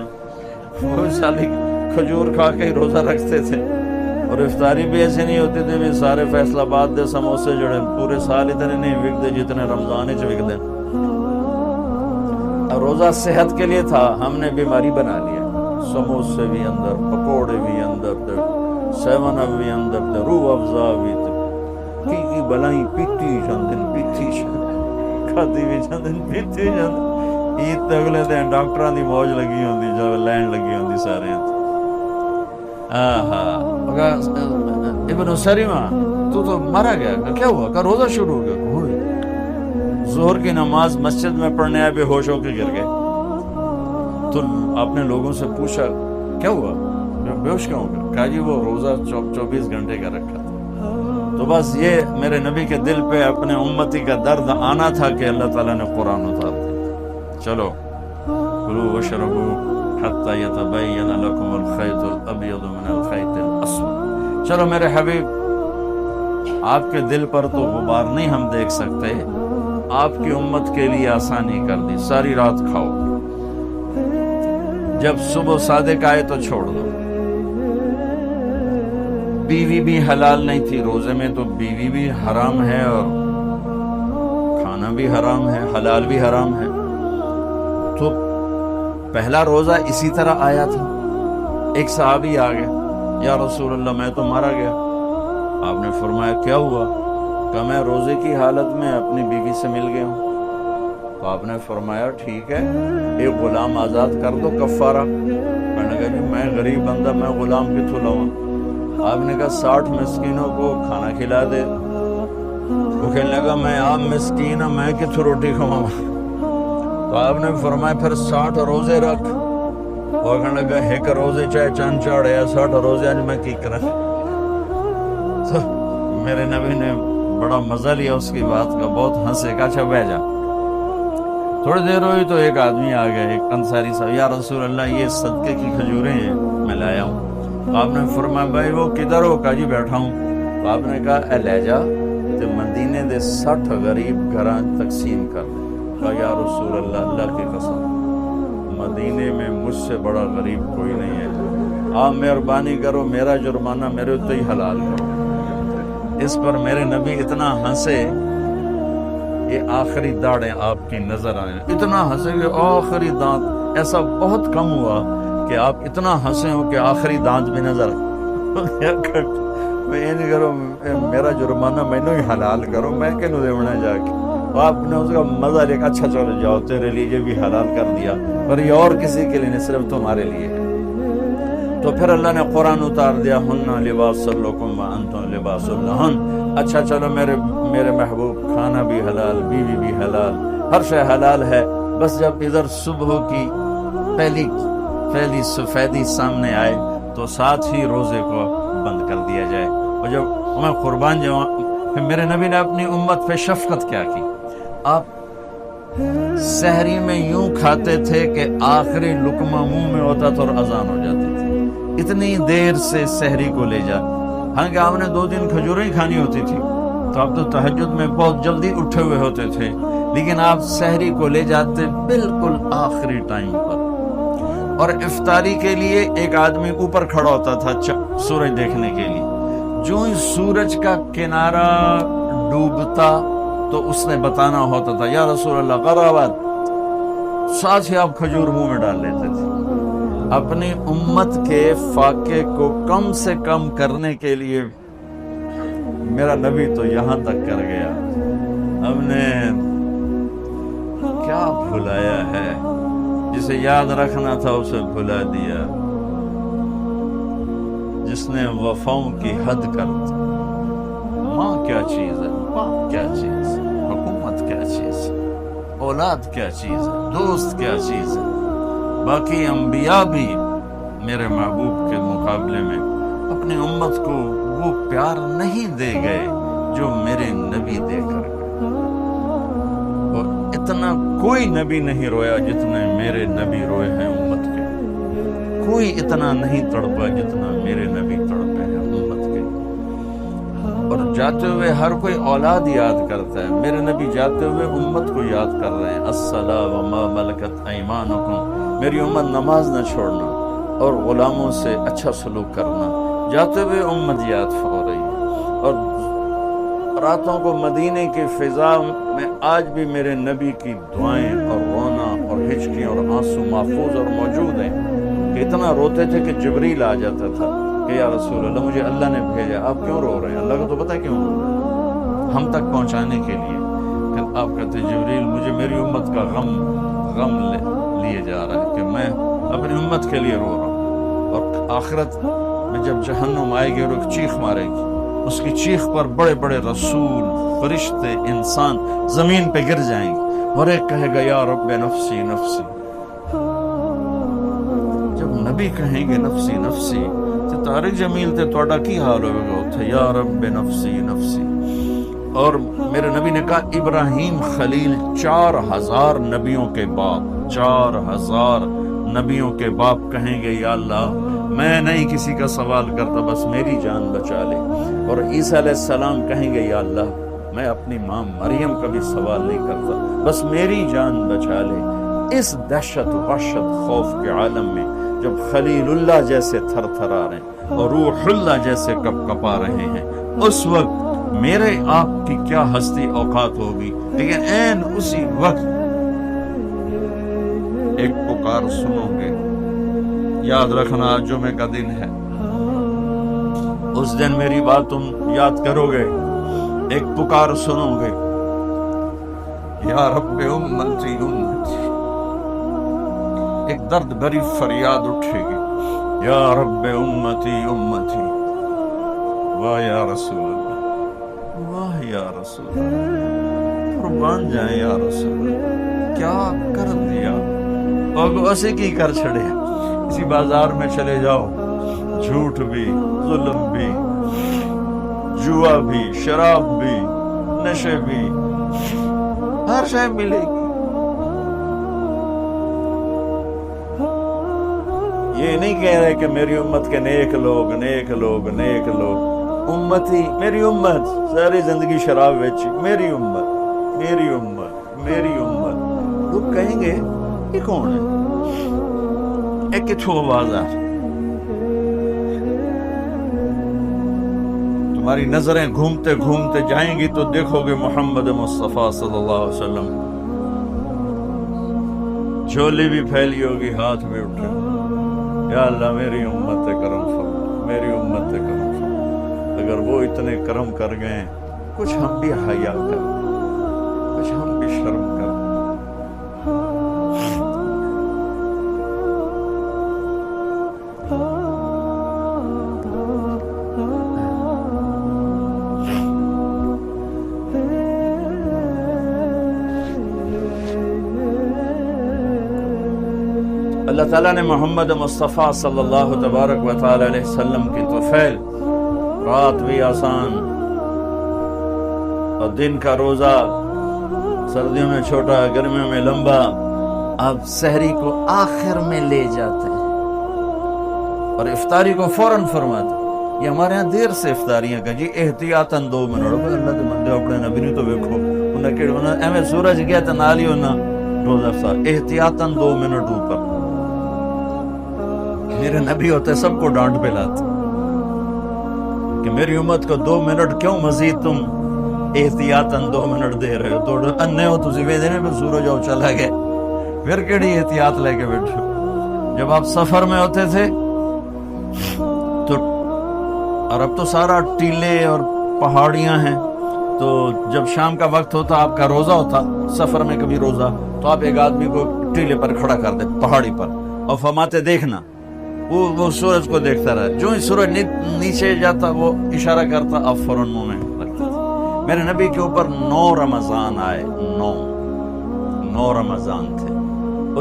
وہ سالی کھجور کھا کے ہی روزہ رکھتے تھے، اور افطاری بھی ایسے نہیں ہوتی تھی بھی سارے فیصلہ آباد دے سموسے جڑے پورے سال اتنے نہیں وکتے جتنے رمضان چ وکتے۔ روزہ صحت کے لیے تھا، ہم نے بیماری بنا لیا، سموسے بھی اندر، پکوڑے بھی اندر، 7 اپ بھی اندر، روح افزا بھی کی بلائیں پیتی چندن پیتی کھاتی بھی چندن پیتی چندن۔ عید تے اگلے دن ڈاکٹراں دی موج لگی ہوندی، جو لین لگی ہوندی سارے۔ ابن سریمہ تو مارا گیا، کیا ہوا؟ کہ روزہ شروع ہو گیا۔ ظہر کی نماز مسجد میں پڑھنے آئے، بے ہوش ہو کے گر گئے۔ تو آپ نے لوگوں سے پوچھا کیا ہوا، بے ہوش کیوں ہو گیا؟ کہا جی وہ روزہ 24 گھنٹے کا رکھا تھا۔ تو بس یہ میرے نبی کے دل پہ اپنے امتی کا درد آنا تھا کہ اللہ تعالیٰ نے قرآن اتار دیا۔ چلو کلوا واشربوا حتی یتبین لکم الخیط الابیض من الخیط الاسود۔ چلو میرے حبیب، آپ کے دل پر تو غبار نہیں ہم دیکھ سکتے، آپ کی امت کے لیے آسانی کر دی، ساری رات کھاؤ، جب صبح صادق آئے تو چھوڑ دو۔ بیوی بھی حلال نہیں تھی روزے میں، تو بیوی بھی حرام ہے اور کھانا بھی حرام ہے، حلال بھی حرام ہے۔ تو پہلا روزہ اسی طرح آیا تھا۔ ایک صحابی آ گیا، یا رسول اللہ میں تو مارا گیا۔ آپ نے فرمایا کیا ہوا؟ کہ میں روزے کی حالت میں اپنی بیوی سے مل گیا ہوں۔ تو آپ نے فرمایا ٹھیک ہے، ایک غلام آزاد کر دو کفارہ۔ کہنے لگا جی میں غریب بندہ، میں غلام کتوں لاؤں؟ آپ نے کہا 60 مسکینوں کو کھانا کھلا دے۔ وہ کہنے لگا میں آپ مسکین ہوں، میں کتوں روٹی کھواؤں؟ تو آپ نے فرمایا پھر 60 روزے رکھ۔ اور کہنے لگا ایک روزے چاہے چند چاڑے 60 روزے آج میں کی کریں؟ تو میرے نبی نے بڑا مزہ لیا اس کی بات کا، بہت ہنسے، کہا اچھا بہ جا۔ تھوڑی دیر ہوئی تو ایک آدمی آ گیا، ایک انصاری صاحب، یا رسول اللہ یہ صدقے کی کھجوریں ہیں میں لایا ہوں۔ آپ نے فرمایا بھائی وہ کدھر ہو؟ کہا جی بیٹھا ہوں۔ تو آپ نے کہا اے لے جا تے مدینے دے 60 غریب گھراں تقسیم کر دے۔ کہا یا رسول اللہ، اللہ کی قسم مدینے میں مجھ سے بڑا غریب کوئی نہیں ہے، آپ مہربانی کرو میرا جرمانہ میرے اتنے ہی حلال کرو۔ اس پر میرے نبی اتنا ہنسے، یہ آخری داڑیں آپ کی نظر آنے، اتنا ہنسے کہ آخری دانت، ایسا بہت کم ہوا کہ آپ اتنا ہنسے ہو کہ آخری دانت بھی نظر میں یہ نہیں کرو، میرا جرمانہ مینوں ہی حلال کرو، میں کنوں دیونا جا کے۔ آپ نے اس کا مزہ لے کے اچھا چلو جاؤ تیرے لیے یہ بھی حلال کر دیا، پر یہ اور کسی کے لیے نہیں، صرف تمہارے لیے۔ تو پھر اللہ نے قرآن اتار دیا، ہن لباس لکم وانتم لباس لہن، اچھا چلو میرے محبوب، کھانا بھی حلال، بیوی بھی حلال، ہر شے حلال ہے، بس جب ادھر صبح کی پہلی سفیدی سامنے آئے تو ساتھ ہی روزے کو بند کر دیا جائے۔ اور جب میں قربان جاؤں، پھر میرے نبی نے اپنی امت پہ شفقت کیا کی، آپ سحری میں یوں کھاتے تھے کہ آخری لقمہ منہ میں ہوتا تھا اور اذان ہو جاتی تھی، اتنی دیر سے سحری کو لے جا۔ ہاں کہ آپ نے 2 دن کھجوریں ہی کھانی ہوتی تھی، تو آپ تو تہجد میں بہت جلدی اٹھے ہوئے ہوتے تھے، لیکن آپ سحری کو لے جاتے بالکل آخری ٹائم پر۔ اور افطاری کے لیے ایک آدمی اوپر کھڑا ہوتا تھا سورج دیکھنے کے لیے، جو ہی سورج کا کنارہ ڈوبتا تو اس نے بتانا ہوتا تھا یا رسول اللہ قرابت، ساتھ ہی آپ کھجور منہ میں ڈال لیتے تھے۔ اپنی امت کے فاقے کو کم سے کم کرنے کے لیے میرا نبی تو یہاں تک کر گیا، ہم نے کیا بھلایا ہے، جسے یاد رکھنا تھا اسے بھلا دیا، جس نے وفاؤں کی حد کر دی۔ ماں کیا چیز ہے، باپ کیا چیز ہے، حکومت کیا چیز ہے، اولاد کیا چیز ہے، دوست کیا چیز ہے، باقی انبیاء بھی میرے محبوب کے مقابلے میں اپنی امت کو وہ پیار نہیں دے گئے جو میرے نبی دے کر گئے۔ اور اتنا کوئی نبی نہیں رویا جتنے میرے نبی روئے ہیں امت کے، کوئی اتنا نہیں تڑپا جتنا میرے نبی تڑپے ہیں امت کے۔ اور جاتے ہوئے ہر کوئی اولاد یاد کرتا ہے، میرے نبی جاتے ہوئے امت کو یاد کر رہے ہیں، الصلاۃ وما ملکت ایمانکم، میری امت نماز نہ چھوڑنا اور غلاموں سے اچھا سلوک کرنا، جاتے ہوئے امت یاد ہو رہی ہے۔ اور راتوں کو مدینے کی فضا میں آج بھی میرے نبی کی دعائیں اور رونا اور ہچکیاں اور آنسو محفوظ اور موجود ہیں، کہ اتنا روتے تھے کہ جبریل آ جاتا تھا کہ یا رسول اللہ مجھے اللہ نے بھیجا، آپ کیوں رو رہے ہیں؟ اللہ کو تو پتہ کیوں رو رہے ہیں، ہم تک پہنچانے کے لیے۔ کہ آپ کہتے جبریل مجھے میری امت کا غم لیے جا رہا ہے کہ میں اپنی امت کے لیے رو رہا ہوں، اور آخرت میں جب جہنم آئے گی اور ایک چیخ مارے گی، اس کی چیخ پر بڑے بڑے رسول، فرشتے، انسان زمین پہ گر جائیں گے، اور ایک کہے گا یا رب نفسی نفسی۔ جب نبی کہیں گے نفسی نفسی تو طارق جمیل تے توڑا کی حال ہوئے گا اتھے یا رب نفسی نفسی۔ اور میرے نبی نے کہا ابراہیم خلیل 4000 نبیوں کے باپ، 4000 نبیوں کے باپ کہیں گے یا اللہ میں نہیں کسی کا سوال کرتا، بس میری جان بچا لے۔ اور عیسیٰ علیہ السلام کہیں گے یا اللہ میں اپنی ماں مریم کا بھی سوال نہیں کرتا، بس میری جان بچا لے۔ اس دہشت وحشت خوف کے عالم میں جب خلیل اللہ جیسے تھر تھرا رہے ہیں اور روح اللہ جیسے کپ کپا رہے ہیں، اس وقت میرے آپ کی کیا ہستی اوقات ہوگی، لیکن این اسی وقت ایک پکار سنو گے۔ یاد رکھنا آج جمعے کا دن ہے، اس دن میری بات تم یاد کرو گے، ایک پکار سنو گے، یا رب امتی امتی، ایک درد بھری فریاد اٹھے گی، یا رب امتی امتی، واہ یا رسول اللہ، واہ یا رسول اللہ، قربان جائیں یا رسول اللہ، کیا کر دیا، اور اسے کی کر چھڑے۔ کسی بازار میں چلے جاؤ، جھوٹ بھی، ظلم بھی، جوا بھی، شراب بھی، نشے بھی، ہر شے ملے گی۔ یہ نہیں کہہ رہے کہ میری امت کے نیک لوگ نیک لوگ نیک لوگ، امتی میری امت ساری زندگی شراب بیچی، میری امت میری امت میری امت، لوگ کہیں گے یہ کون ہے، ایک کتھو آواز آ رہی۔ تمہاری نظریں گھومتے گھومتے جائیں گی تو دیکھو گے محمد مصطفیٰ صلی اللہ علیہ وسلم، جھولی بھی پھیلی ہوگی، ہاتھ بھی اٹھے، یا اللہ میری امت کرم فرما، میری امت کرم فرما۔ اگر وہ اتنے کرم کر گئے، کچھ ہم بھی حیا کریں، کچھ ہم بھی شرم کر. اللہ تعالیٰ نے محمد مصطفیٰ صلی اللہ تبارک و تعالی علیہ وسلم کی طفیل، رات بھی آسان اور دن کا روزہ، سردیوں میں چھوٹا، گرمیوں میں لمبا، آپ سحری کو آخر میں لے جاتے ہیں اور افطاری کو فوراً فرماتے ہیں. یہ ہمارے ہاں دیر سے افطاریاں کہ جی احتیاطاً 2 منٹ اللہ دے بندے اپنے نبی نے تو ویکھو انہیں کہ ایویں سورج گیا تو نال ہی ہونا روزہ افطار، احتیاطاً 2 منٹ اوپر. میرے نبی ہوتے سب کو ڈانٹ پہ لاتے کہ میری امت کو 2 منٹ کیوں مزید تم احتیاطاً 2 منٹ دے رہے ہو؟ تو انے ہو تسی وے دینے پہ سورج آؤ چلا گئے، پھر کیڑی احتیاط لے کے بیٹھو؟ جب آپ سفر میں ہوتے تھے تو، اور اب تو سارا ٹیلے اور پہاڑیاں ہیں، تو جب شام کا وقت ہوتا آپ کا روزہ ہوتا سفر میں کبھی روزہ، تو آپ ایک آدمی کو ٹیلے پر کھڑا کر دے پہاڑی پر اور فرماتے دیکھنا، وہ سورج کو دیکھتا رہا. جو ہی سورج نیچے جاتا وہ اشارہ کرتا، اب فوراً منہ میں لگتا تھا. میرے نبی کے اوپر 9 رمضان آئے، 9 رمضان تھے.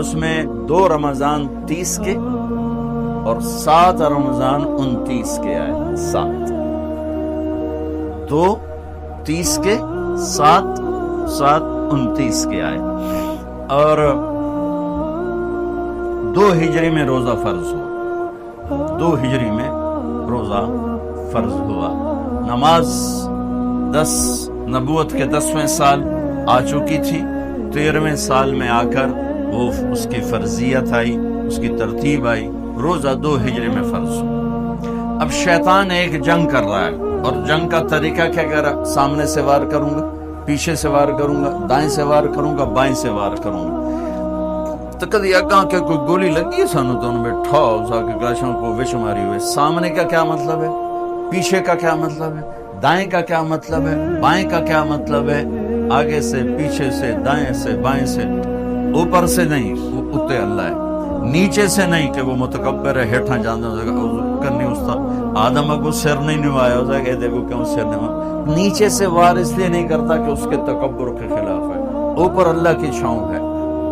اس میں 2 رمضان 30 کے اور 7 رمضان 29 کے آئے. 7 2 30 کے 7 29 کے آئے. اور 2 ہجری میں روزہ فرض ہوا. 2 ہجری میں روزہ فرض ہوا. نماز 10 نبوت کے 10ویں سال آ چکی تھی. 13ویں سال میں آ کر وہ اس کی فرضیت آئی، اس کی ترتیب آئی. روزہ 2 ہجری میں فرض ہوا. اب شیطان ایک جنگ کر رہا ہے، اور جنگ کا طریقہ کیا کر رہا ہے؟ سامنے سے وار کروں گا، پیچھے سے وار کروں گا، دائیں سے وار کروں گا، بائیں سے وار کروں گا. تو کدی اگاں کے کوئی گولی لگی ہے سانو تو انہوں نے ٹھاؤ سا کے گلاشوں کو وش ماری ہوئے. سامنے کا کیا مطلب ہے، پیچھے کا کیا مطلب ہے، دائیں کا کیا مطلب ہے، بائیں کا کیا مطلب ہے؟ آگے سے، پیچھے سے، دائیں سے، بائیں سے. اوپر سے نہیں، وہ اتے اللہ ہے. نیچے سے نہیں کہ وہ متکبر ہے، ہیٹھاں جانا کرنی استا آدم کو سر نہیں نوایا ہو جائے کہ دیکھو کیوں سر نوایا. نیچے سے وار اس لیے نہیں کرتا کہ اس کے تکبر کے خلاف ہے. اوپر اللہ کی چھاؤں ہے،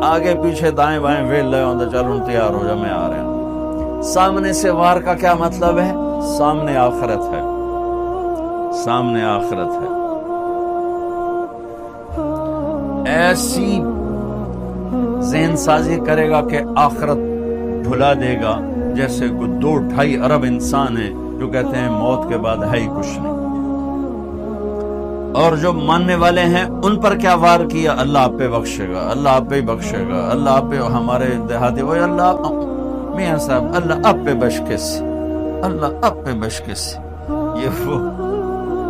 آگے پیچھے دائیں بائیں ویل لے ہوں، چلو تیار ہو جا میں آ رہا ہوں. سامنے سے وار کا کیا مطلب ہے؟ سامنے آخرت ہے، سامنے آخرت ہے. ایسی ذہن سازی کرے گا کہ آخرت بھلا دے گا جیسے 2-2.5 ارب انسان ہیں جو کہتے ہیں موت کے بعد ہے ہی کچھ نہیں. اور جو ماننے والے ہیں ان پر کیا وار کیا؟ اللہ آپ پہ بخشے گا، اللہ آپ پہ بخشے گا، اللہ آپ پہ. ہمارے دیہاتی وہ اللہ میاں صاحب اللہ آپ پہ بشکس، اللہ آپ پہ بشکس. یہ وہ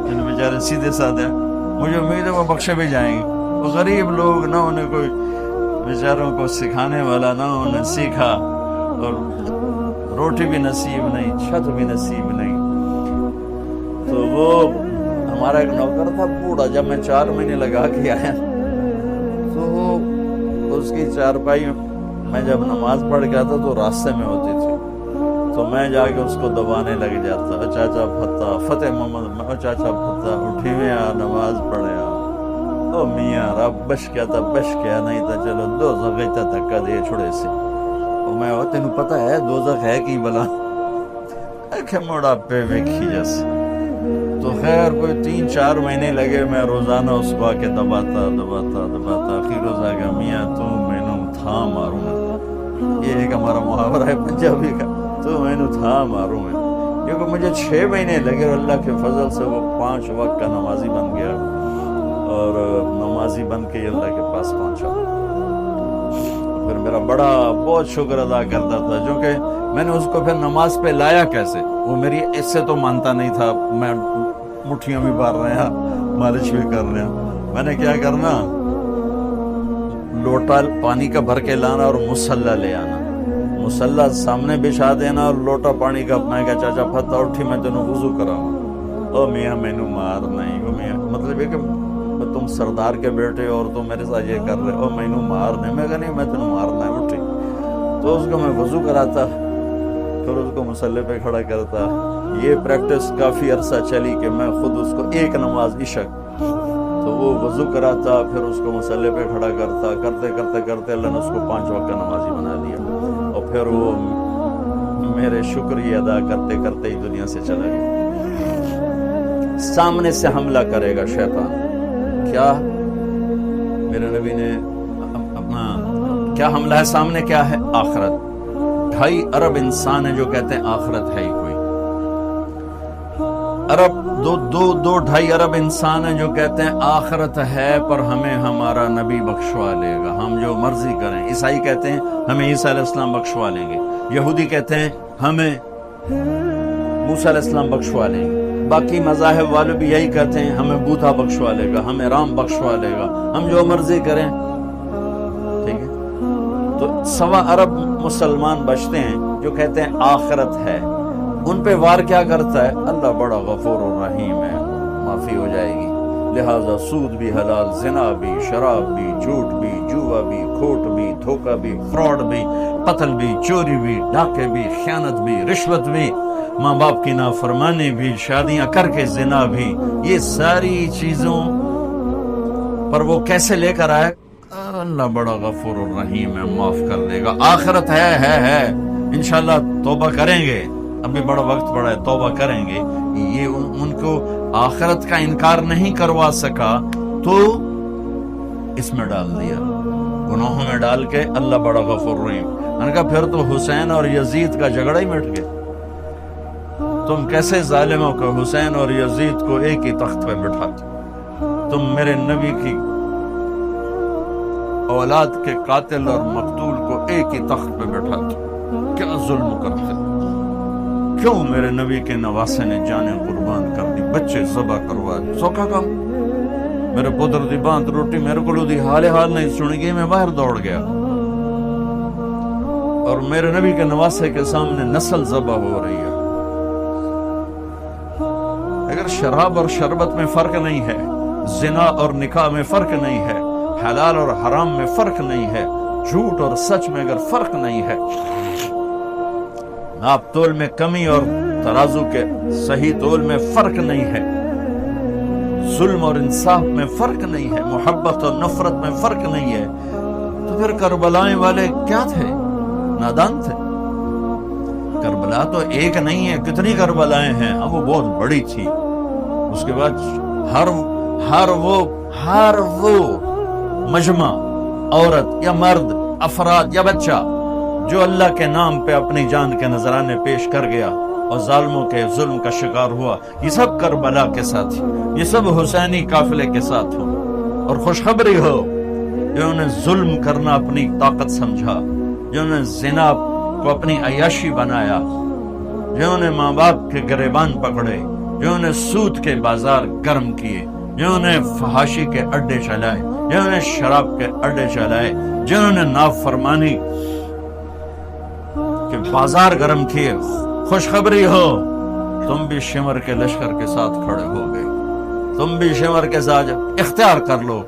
جن بیچارے سیدھے سادھے، مجھے امید ہے وہ بخشے بھی جائیں گے. وہ غریب لوگ نہ انہیں کوئی بیچاروں کو سکھانے والا، نہ انہیں سیکھا، اور روٹی بھی نصیب نہیں، چھت بھی نصیب نہیں. تو وہ ہمارا ایک نوکر تھا بوڑھا، جب میں 4 مہینے لگا کے آیا تو اس کی چارپائی میں جب نماز پڑھ کے آتا تو راستے میں ہوتی تھی، تو میں جا کے اس کو دبانے لگ جاتا. چاچا پھتا فتح محمد، چاچا پھتا اٹھی میں آ نماز پڑھے آ. او میاں رب بش کیا تھا، بش کیا نہیں تھا، چلو دوزخ گئی تا دھکا دے چھوڑے سے. میں تینوں پتہ ہے دوزخ ہے کی بلا؟ کہ موڑا پہ ویکھی جیسے. تو خیر کوئی 3-4 مہینے لگے، میں روزانہ اس کو آ کے دباتا. آخر روز آ گیا، میاں تو مینوں تھا ماروں میں. یہ ایک ہمارا محاورہ ہے پنجابی کا، تو مینوں تھا ماروں میں. کیونکہ مجھے 6 مہینے لگے اور اللہ کے فضل سے وہ 5 وقت کا نمازی بن گیا، اور نمازی بن کے اللہ کے پاس پہنچا. پھر میرا بڑا بہت شکر ادا کرتا تھا، جو کہ میں نے اس کو پھر نماز پہ لایا کیسے. وہ میری اس سے تو مانتا نہیں تھا، میں مٹھیاں بھی مار رہے ہیں، مالش بھی کر رہے ہیں. میں نے کیا کرنا، لوٹا پانی کا بھر کے لانا اور مسلح لے آنا، مسلح سامنے بچھا دینا اور لوٹا پانی کا. میں کہا چاچا پھتا اٹھی میں تینوں وضو کراؤں. او میاں مینوں مار نہیں. او میاں مطلب یہ کہ تم سردار کے بیٹے اور تم میرے ساتھ یہ کر رہے ہو، میں انہوں مارنے، میں کہا نہیں میں تمہیں مارنا ہے اٹھی۔ تو اس کو میں وضو کراتا، پھر اس کو مصلی پہ کھڑا کرتا۔ یہ پریکٹس کافی عرصہ چلی کہ میں خود اس کو ایک نماز عشاء تو وہ وضو کراتا، پھر اس کو مصلی پہ کھڑا کرتا، کرتے کرتے کرتے اللہ نے اس کو 5 وقت کا نمازی بنا دیا، اور پھر وہ میرے شکریہ ادا کرتے کرتے ہی دنیا سے چلا گیا۔ سامنے سے حملہ کرے گا شیطان، کیا میرے نبی نے اپنا کیا حملہ ہے سامنے، کیا ہے؟ آخرت۔ 2.5 ارب انسان ہے جو کہتے ہیں آخرت ہے ہی کوئی، دو 2.5 ارب انسان ہیں جو کہتے ہیں آخرت ہے پر ہمیں ہمارا نبی بخشوا لے گا، ہم جو مرضی کریں۔ عیسائی کہتے ہیں ہمیں عیسیٰ علیہ السلام بخشوا لیں گے، یہودی کہتے ہیں ہمیں موسیٰ علیہ السلام بخشوا لیں گے، باقی مذاہب والے بھی یہی کہتے ہیں ہمیں بودھا بخشوا لے گا، ہمیں رام بخشوا لے گا، ہم جو مرضی کریں۔ ٹھیک ہے، تو 1.25 ارب مسلمان بچتے ہیں جو کہتے ہیں آخرت ہے۔ ان پہ وار کیا کرتا ہے؟ اللہ بڑا غفور الرحیم ہے، معافی ہو جائے گی، لہٰذا سود بھی حلال، زنا بھی، شراب بھی، جھوٹ بھی، جوا بھی، کھوٹ بھی، دھوکہ بھی، فراڈ بھی، قتل بھی، چوری بھی، ڈاکے بھی، خیانت بھی، رشوت بھی، ماں باپ کی نافرمانی بھی، شادیاں کر کے زنا بھی، یہ ساری چیزوں پر وہ کیسے لے کر آئے؟ اللہ بڑا غفور الرحیم ہے، معاف کر دے گا، آخرت ہے انشاءاللہ توبہ کریں گے، ابھی بڑا وقت پڑا ہے، توبہ کریں گے۔ یہ ان کو آخرت کا انکار نہیں کروا سکا تو اس میں ڈال دیا، گناہوں میں ڈال کے اللہ بڑا غفور رحیم۔ میں نے کہا پھر تو حسین اور یزید کا جھگڑا ہی مٹ گیا۔ تم کیسے ظالم ہو کہ حسین اور یزید کو ایک ہی تخت پہ بٹھاتے، تم میرے نبی کی اولاد کے قاتل اور مقتول کو ایک ہی تخت پہ بٹھاتے، کیا ظلم کرتے، کیوں میرے نبی کے نواسے نے جانیں قربان کر دی، بچے ذبح کروا دی، سوکھا کام، میرے پتر دی بانت روٹی میرے کو دی حال نہیں سنی گئی، میں باہر دوڑ گیا، اور میرے نبی کے نواسے کے سامنے نسل ذبح ہو رہی ہے۔ اگر شراب اور شربت میں فرق نہیں ہے، زنا اور نکاح میں فرق نہیں ہے، حلال اور حرام میں فرق نہیں ہے، جھوٹ اور سچ میں اگر فرق نہیں ہے، آپ تول میں کمی اور ترازو کے صحیح تول میں فرق نہیں ہے، ظلم اور انصاف میں فرق نہیں ہے، محبت اور نفرت میں فرق نہیں ہے، تو پھر کربلائیں والے کیا تھے؟ نادان تھے۔ کربلا تو ایک نہیں ہے، کتنی کربلائیں ہیں، اب وہ بہت بڑی تھی۔ اس کے بعد ہر وہ مجمع، عورت یا مرد، افراد یا بچہ جو اللہ کے نام پہ اپنی جان کے نذرانے پیش کر گیا اور ظالموں کے ظلم کا شکار ہوا، یہ سب کربلا کے ساتھ، یہ سب حسینی قافلے کے ساتھ ہو۔ اور خوشخبری ہو، جنہوں نے ظلم کرنا اپنی طاقت سمجھا، جنہوں نے زنا کو اپنی عیاشی بنایا، جنہوں نے ماں باپ کے گریبان پکڑے، جنہوں نے سود کے بازار گرم کیے، جنہوں نے فحاشی کے اڈے چلائے، جنہوں نے شراب کے اڈے چلائے، جنہوں نے نافرمانی کے بازار گرم کیے، خوشخبری ہو تم بھی شمر کے لشکر کے ساتھ کھڑے ہو گئے، تم بھی شمر کے ساتھ اختیار کر لو،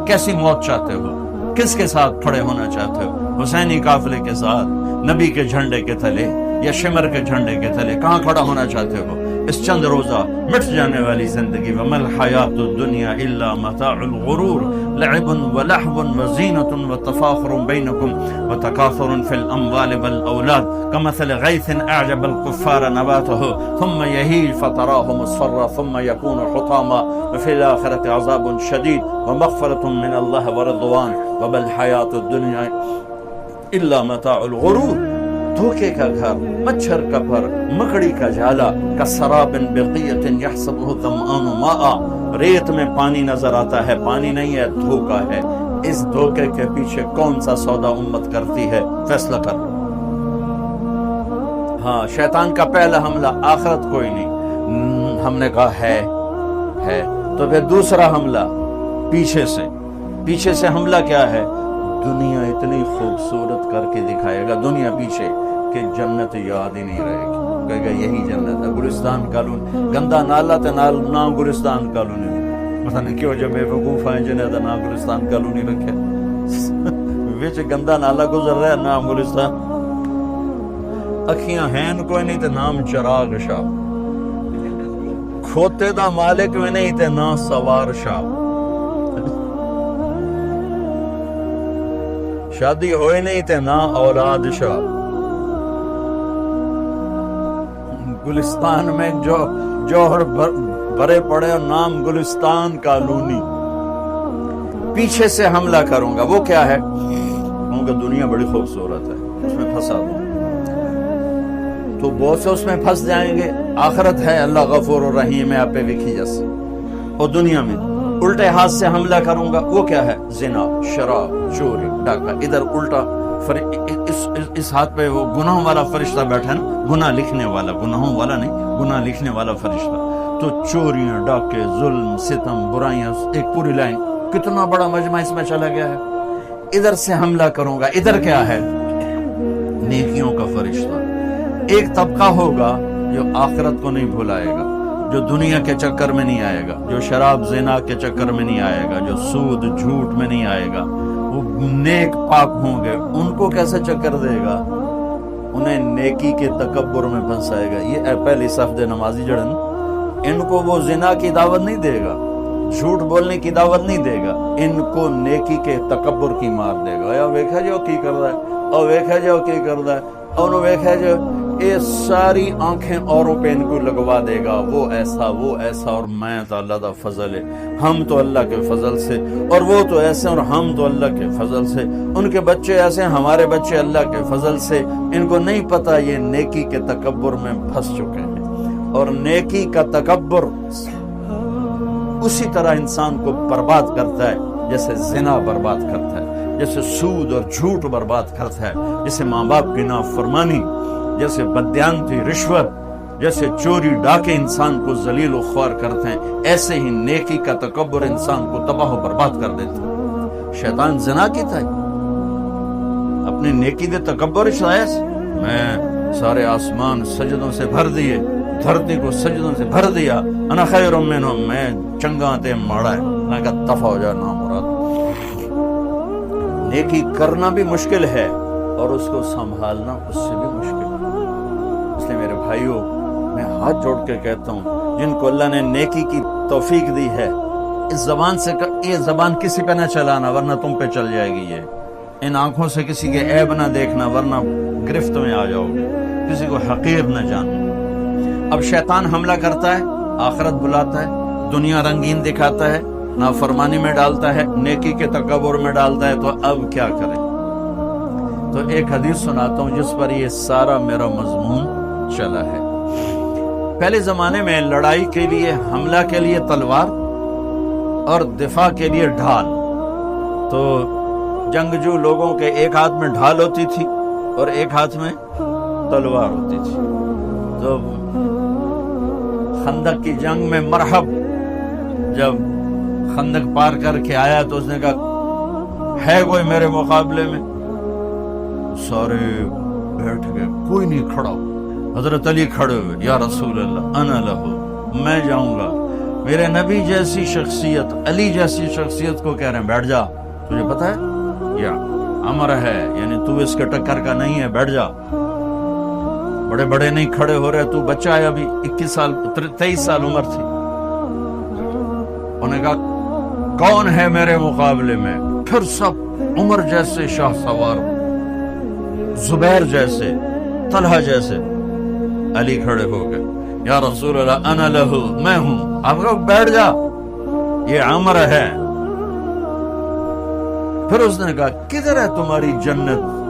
کیسی موت چاہتے ہو، کس کے ساتھ کھڑے ہونا چاہتے ہو، حسینی قافلے کے ساتھ، نبی کے جھنڈے کے تلے یا شمر کے جھنڈے کے تلے، کہاں کھڑا ہونا چاہتے ہو؟ اس چند روزہ مٹ جانے والی زندگی، وَمَا الْحَيَاةُ الدُّنْيَا إِلَّا مَتَاعُ الْغُرُورِ لَعِبٌ وَلَهْوٌ وَزِينَةٌ وَتَفَاخُرٌ بَيْنَكُمْ وَتَكَاثُرٌ فِي الْأَمْوَالِ وَالْأَوْلَادِ كَمَثَلِ غَيْثٍ أَعْجَبَ الْكُفَّارَ نَبَاتُهُ ثُمَّ يَهِيجُ فَتَرَاهُ مُصْفَرًّا ثُمَّ يَكُونُ حُطَامًا وَفِي الْآخِرَةِ عَذَابٌ شَدِيدٌ وَمَغْفِرَةٌ مِّنَ اللَّهِ وَرِضْوَانٌ وَمَا الْحَيَاةُ الدُّنْيَا إِلَّا مَتَاعُ الْغُرُورِ۔ دھوکے کا گھر، مچھر کا پھر، مکڑی کا جالا، کسراب بقیۃ یحسبہ الظمآن ماء، ریت میں پانی نظر آتا ہے، پانی نہیں ہے، دھوکا ہے۔ اس دھوکے کے پیچھے کون سا سودا امت کرتی ہے؟ فیصلہ کر۔ ہاں، شیطان کا پہلا حملہ آخرت کوئی نہیں، ہم نے کہا ہے، تو پھر دوسرا حملہ پیچھے سے حملہ کیا ہے؟ دنیا اتنی خوبصورت کر کے دکھائے گا، دنیا پیچھے، کہ جنت یاد ہی نہیں رہے گی، کہے گا یہی جنت ہے، گلستان کالونی، گندا نالا تے نہ گلستان کالونی، پتہ نہیں کیوں جو بے وقوف ہیں جنہیں دا نام گلستان کالونی رکھے وچ گندا نالا گزر رہا ہے نام گلستان اکھیاں ہیں کوئی نہیں تے نام چراغ شاہ کھوتے دا مالک میں نہیں تے نام سوار شاہ شادی ہوئے نہیں تے نام اولاد شاہ گلستان میں جو جوہر بھرے پڑے اور نام گلستان کالونی پیچھے سے حملہ کروں گا وہ کیا ہے کیونکہ دنیا بڑی خوبصورت ہے اس میں پھنسا دوں تو بہت سے اس میں پھنس جائیں گے آخرت ہے اللہ غفور و رحیم ہے آپ پہ وکھی جس اور دنیا میں الٹے ہاتھ سے حملہ کروں گا وہ کیا ہے زنا شراب چوری ڈاکہ ادھر الٹا اس ہاتھ پہ وہ گناہوں والا فرشتہ بیٹھا ہے نا گناہ لکھنے والا گناہوں والا نہیں گناہ لکھنے والا فرشتہ تو چوریاں ڈاکے ظلم ستم برائیاں ایک پوری لائن کتنا بڑا مجمع اس میں چلا گیا ہے ادھر سے حملہ کروں گا ادھر کیا ہے نیکیوں کا فرشتہ ایک طبقہ ہوگا جو آخرت کو نہیں بھولائے گا جو دنیا کے چکر میں نہیں آئے گا جو شراب زنا کے چکر میں نہیں آئے گا جو سود جھوٹ میں نہیں آئے گا وہ نیک پاک ہوں گے ان کو کیسے چکر دے گا انہیں نیکی کے تکبر میں پھنسائے گا یہ پہلی صف دے نمازی جڑن ان کو وہ زنا کی دعوت نہیں دے گا جھوٹ بولنے کی دعوت نہیں دے گا ان کو نیکی کے تکبر کی مار دے گا یا ویکھا جو کی کر رہا ہے اور ویکھا جو کی کر رہا ہے اور انہوں ویکھا جو یہ ساری آنکھیں اوروں پہ ان کو لگوا دے گا وہ ایسا اور میں تو اللہ دا فضل ہے ہم تو اللہ کے فضل سے اور وہ تو ایسے اور ہم تو اللہ کے فضل سے ان کے بچے ایسے ہمارے بچے اللہ کے فضل سے ان کو نہیں پتا یہ نیکی کے تکبر میں پھنس چکے ہیں اور نیکی کا تکبر اسی طرح انسان کو برباد کرتا ہے جیسے زنا برباد کرتا ہے جیسے سود اور جھوٹ برباد کرتا ہے جیسے ماں باپ کی نافرمانی جیسے بددیانتی رشوت جیسے چوری ڈاکے انسان کو ذلیل و خوار کرتے ہیں ایسے ہی نیکی کا تکبر انسان کو تباہ و برباد کر دیتا ہے شیطان زنا کی تھا اپنی نیکی دے تکبر شاید میں سارے آسمان سجدوں سے بھر دیے دھرتی کو سجدوں سے بھر دیا انا خیر منہ میں چنگا تے ماڑا ہے میں کہا دفع ہو جا نامراد نیکی کرنا بھی مشکل ہے اور اس کو سنبھالنا اس سے بھی مشکل ہے اس لیے میرے بھائیوں میں ہاتھ جوڑ کے کہتا ہوں جن کو اللہ نے نیکی کی توفیق دی ہے اس زبان سے یہ زبان کسی پہ نہ چلانا ورنہ تم پہ چل جائے گی یہ ان آنکھوں سے کسی کے عیب نہ دیکھنا ورنہ گرفت میں آ جاؤ گے کسی کو حقیر نہ جاننا اب شیطان حملہ کرتا ہے آخرت بلاتا ہے دنیا رنگین دکھاتا ہے نافرمانی میں ڈالتا ہے نیکی کے تکبر میں ڈالتا ہے تو اب کیا کریں تو ایک حدیث سناتا ہوں جس پر یہ سارا میرا مضمون چلا ہے پہلے زمانے میں لڑائی کے لیے حملہ کے لیے تلوار اور دفاع کے لیے ڈھال تو جنگجو لوگوں کے ایک ہاتھ میں ڈھال ہوتی تھی اور ایک ہاتھ میں تلوار ہوتی تھی تو خندق کی جنگ میں مرحب جب خندق پار کر کے آیا تو اس نے کہا ہے کوئی میرے مقابلے میں سارے بیٹھ گئے کوئی نہیں کھڑا حضرت علی کھڑے ہوئے یا رسول اللہ انا لہو میں جاؤں گا میرے نبی جیسی شخصیت علی جیسی شخصیت کو کہہ رہے ہیں بیٹھ جا تجھے پتا ہے یا امر ہے یعنی تو اس کے ٹکر کا نہیں ہے بیٹھ جا بڑے بڑے نہیں کھڑے ہو رہے تو بچہ ہے ابھی 21 سال 23 سال عمر تھی انہوں نے کہا کون ہے میرے مقابلے میں پھر سب عمر جیسے شاہ سوار زبیر جیسے طلحہ جیسے علی کھڑے ہو گئے یا رسول اللہ انا لہو میں ہوں آپ کو بیٹھ جا یہ عمر ہے پھر اس نے کہا کدھر ہے تمہاری جنت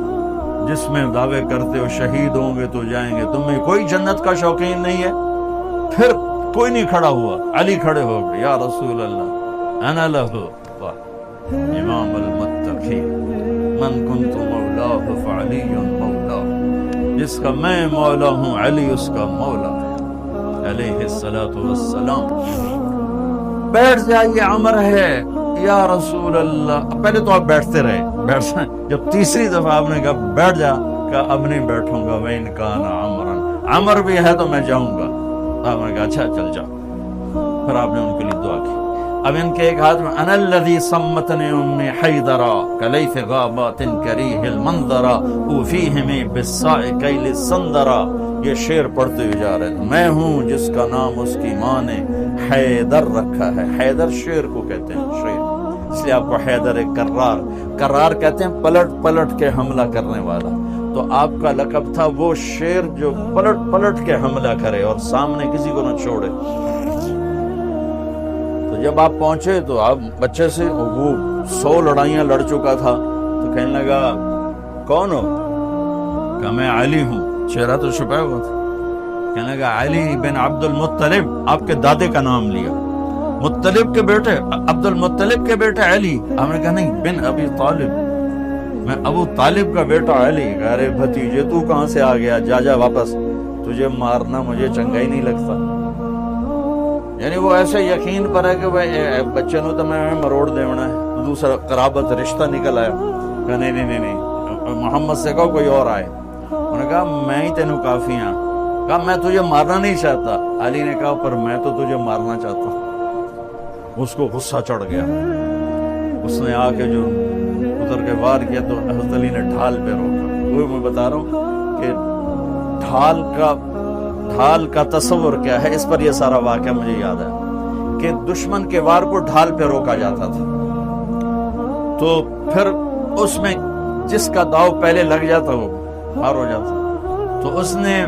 جس میں دعوے کرتے ہو شہید ہوں گے تو جائیں گے تمہیں کوئی جنت کا شوقین نہیں ہے پھر کوئی نہیں کھڑا ہوا علی کھڑے ہو گئے یا رسول اللہ انا لہو امام المتقین من کنت مولاہ فعلی مولا جس کا میں مولا ہوں علی اس کا مولا ہے علیہ السلام بیٹھ جائیے عمر ہے یا رسول اللہ نے تو آپ بیٹھتے رہے جب تیسری دفعہ آپ نے کہا بیٹھ جا کہا اب نہیں بیٹھوں گا وَإِنْ كَانَ عَمْرًا عمر بھی ہے تو میں جاؤں گا آپ نے کہا اچھا چل جا پھر آپ نے ان کے لیے دعا کی اب ان کے ایک ہاتھ میں انا الذی صمتنی امی حیدرا کلیث غابات کریہ المنظرا اوفیہم بالساء کیل السندرا، یہ شعر پڑھتے ہوئے جا رہے ہیں. میں ہوں جس کا نام اس کی ماں نے حیدر رکھا ہے. حیدر شیر کو کہتے ہیں، شیر، اس لیے آپ کو حیدر کرار کہتے ہیں پلٹ پلٹ کے حملہ کرنے والا. تو آپ کا لقب تھا وہ شیر جو پلٹ پلٹ کے حملہ کرے اور سامنے کسی کو نہ چھوڑے. تو جب آپ پہنچے تو آپ بچے سے، وہ 100 لڑائیاں لڑ چکا تھا، تو کہنے لگا کون ہو؟ کہا میں علی ہوں. چہرہ تو چھپایا ہوا تھا. کہنے لگا علی بن عبد المطلب، آپ کے دادے کا نام لیا، مطلب کے بیٹے، عبد المطلب کے بیٹے علی. ہم نے کہا نہیں، بن ابی طالب، میں ابو طالب کا بیٹا علی. ارے بھتیجے تو کہاں سے آ گیا، جا واپس، تجھے مارنا مجھے چنگا ہی نہیں لگتا. یعنی وہ ایسے یقین پر ہے کہ بچے نو تو میں مروڑ دیونا ہے. دوسرا قرابت رشتہ نکل آیا. کہا نہیں، محمد سے کہو کوئی اور آئے. انہوں نے کہا میں ہی تینوں کافی ہاں. کہا میں تجھے مارنا نہیں چاہتا. علی نے کہا پر میں تو تجھے مارنا چاہتا ہوں. اس کو غصہ چڑھ گیا. اس نے آ کے جو اتر کے وار کیا تو حضرت علی نے ڈھال پہ روکا. وہ میں بتا رہا ہوں کہ ڈھال کا تصور کیا ہے. اس پر یہ سارا واقعہ مجھے یاد ہے کہ دشمن کے وار کو ڈھال پہ روکا جاتا تھا. تو پھر اس میں جس کا داؤ پہلے لگ جاتا وہ پار ہو جاتا. تو اس نے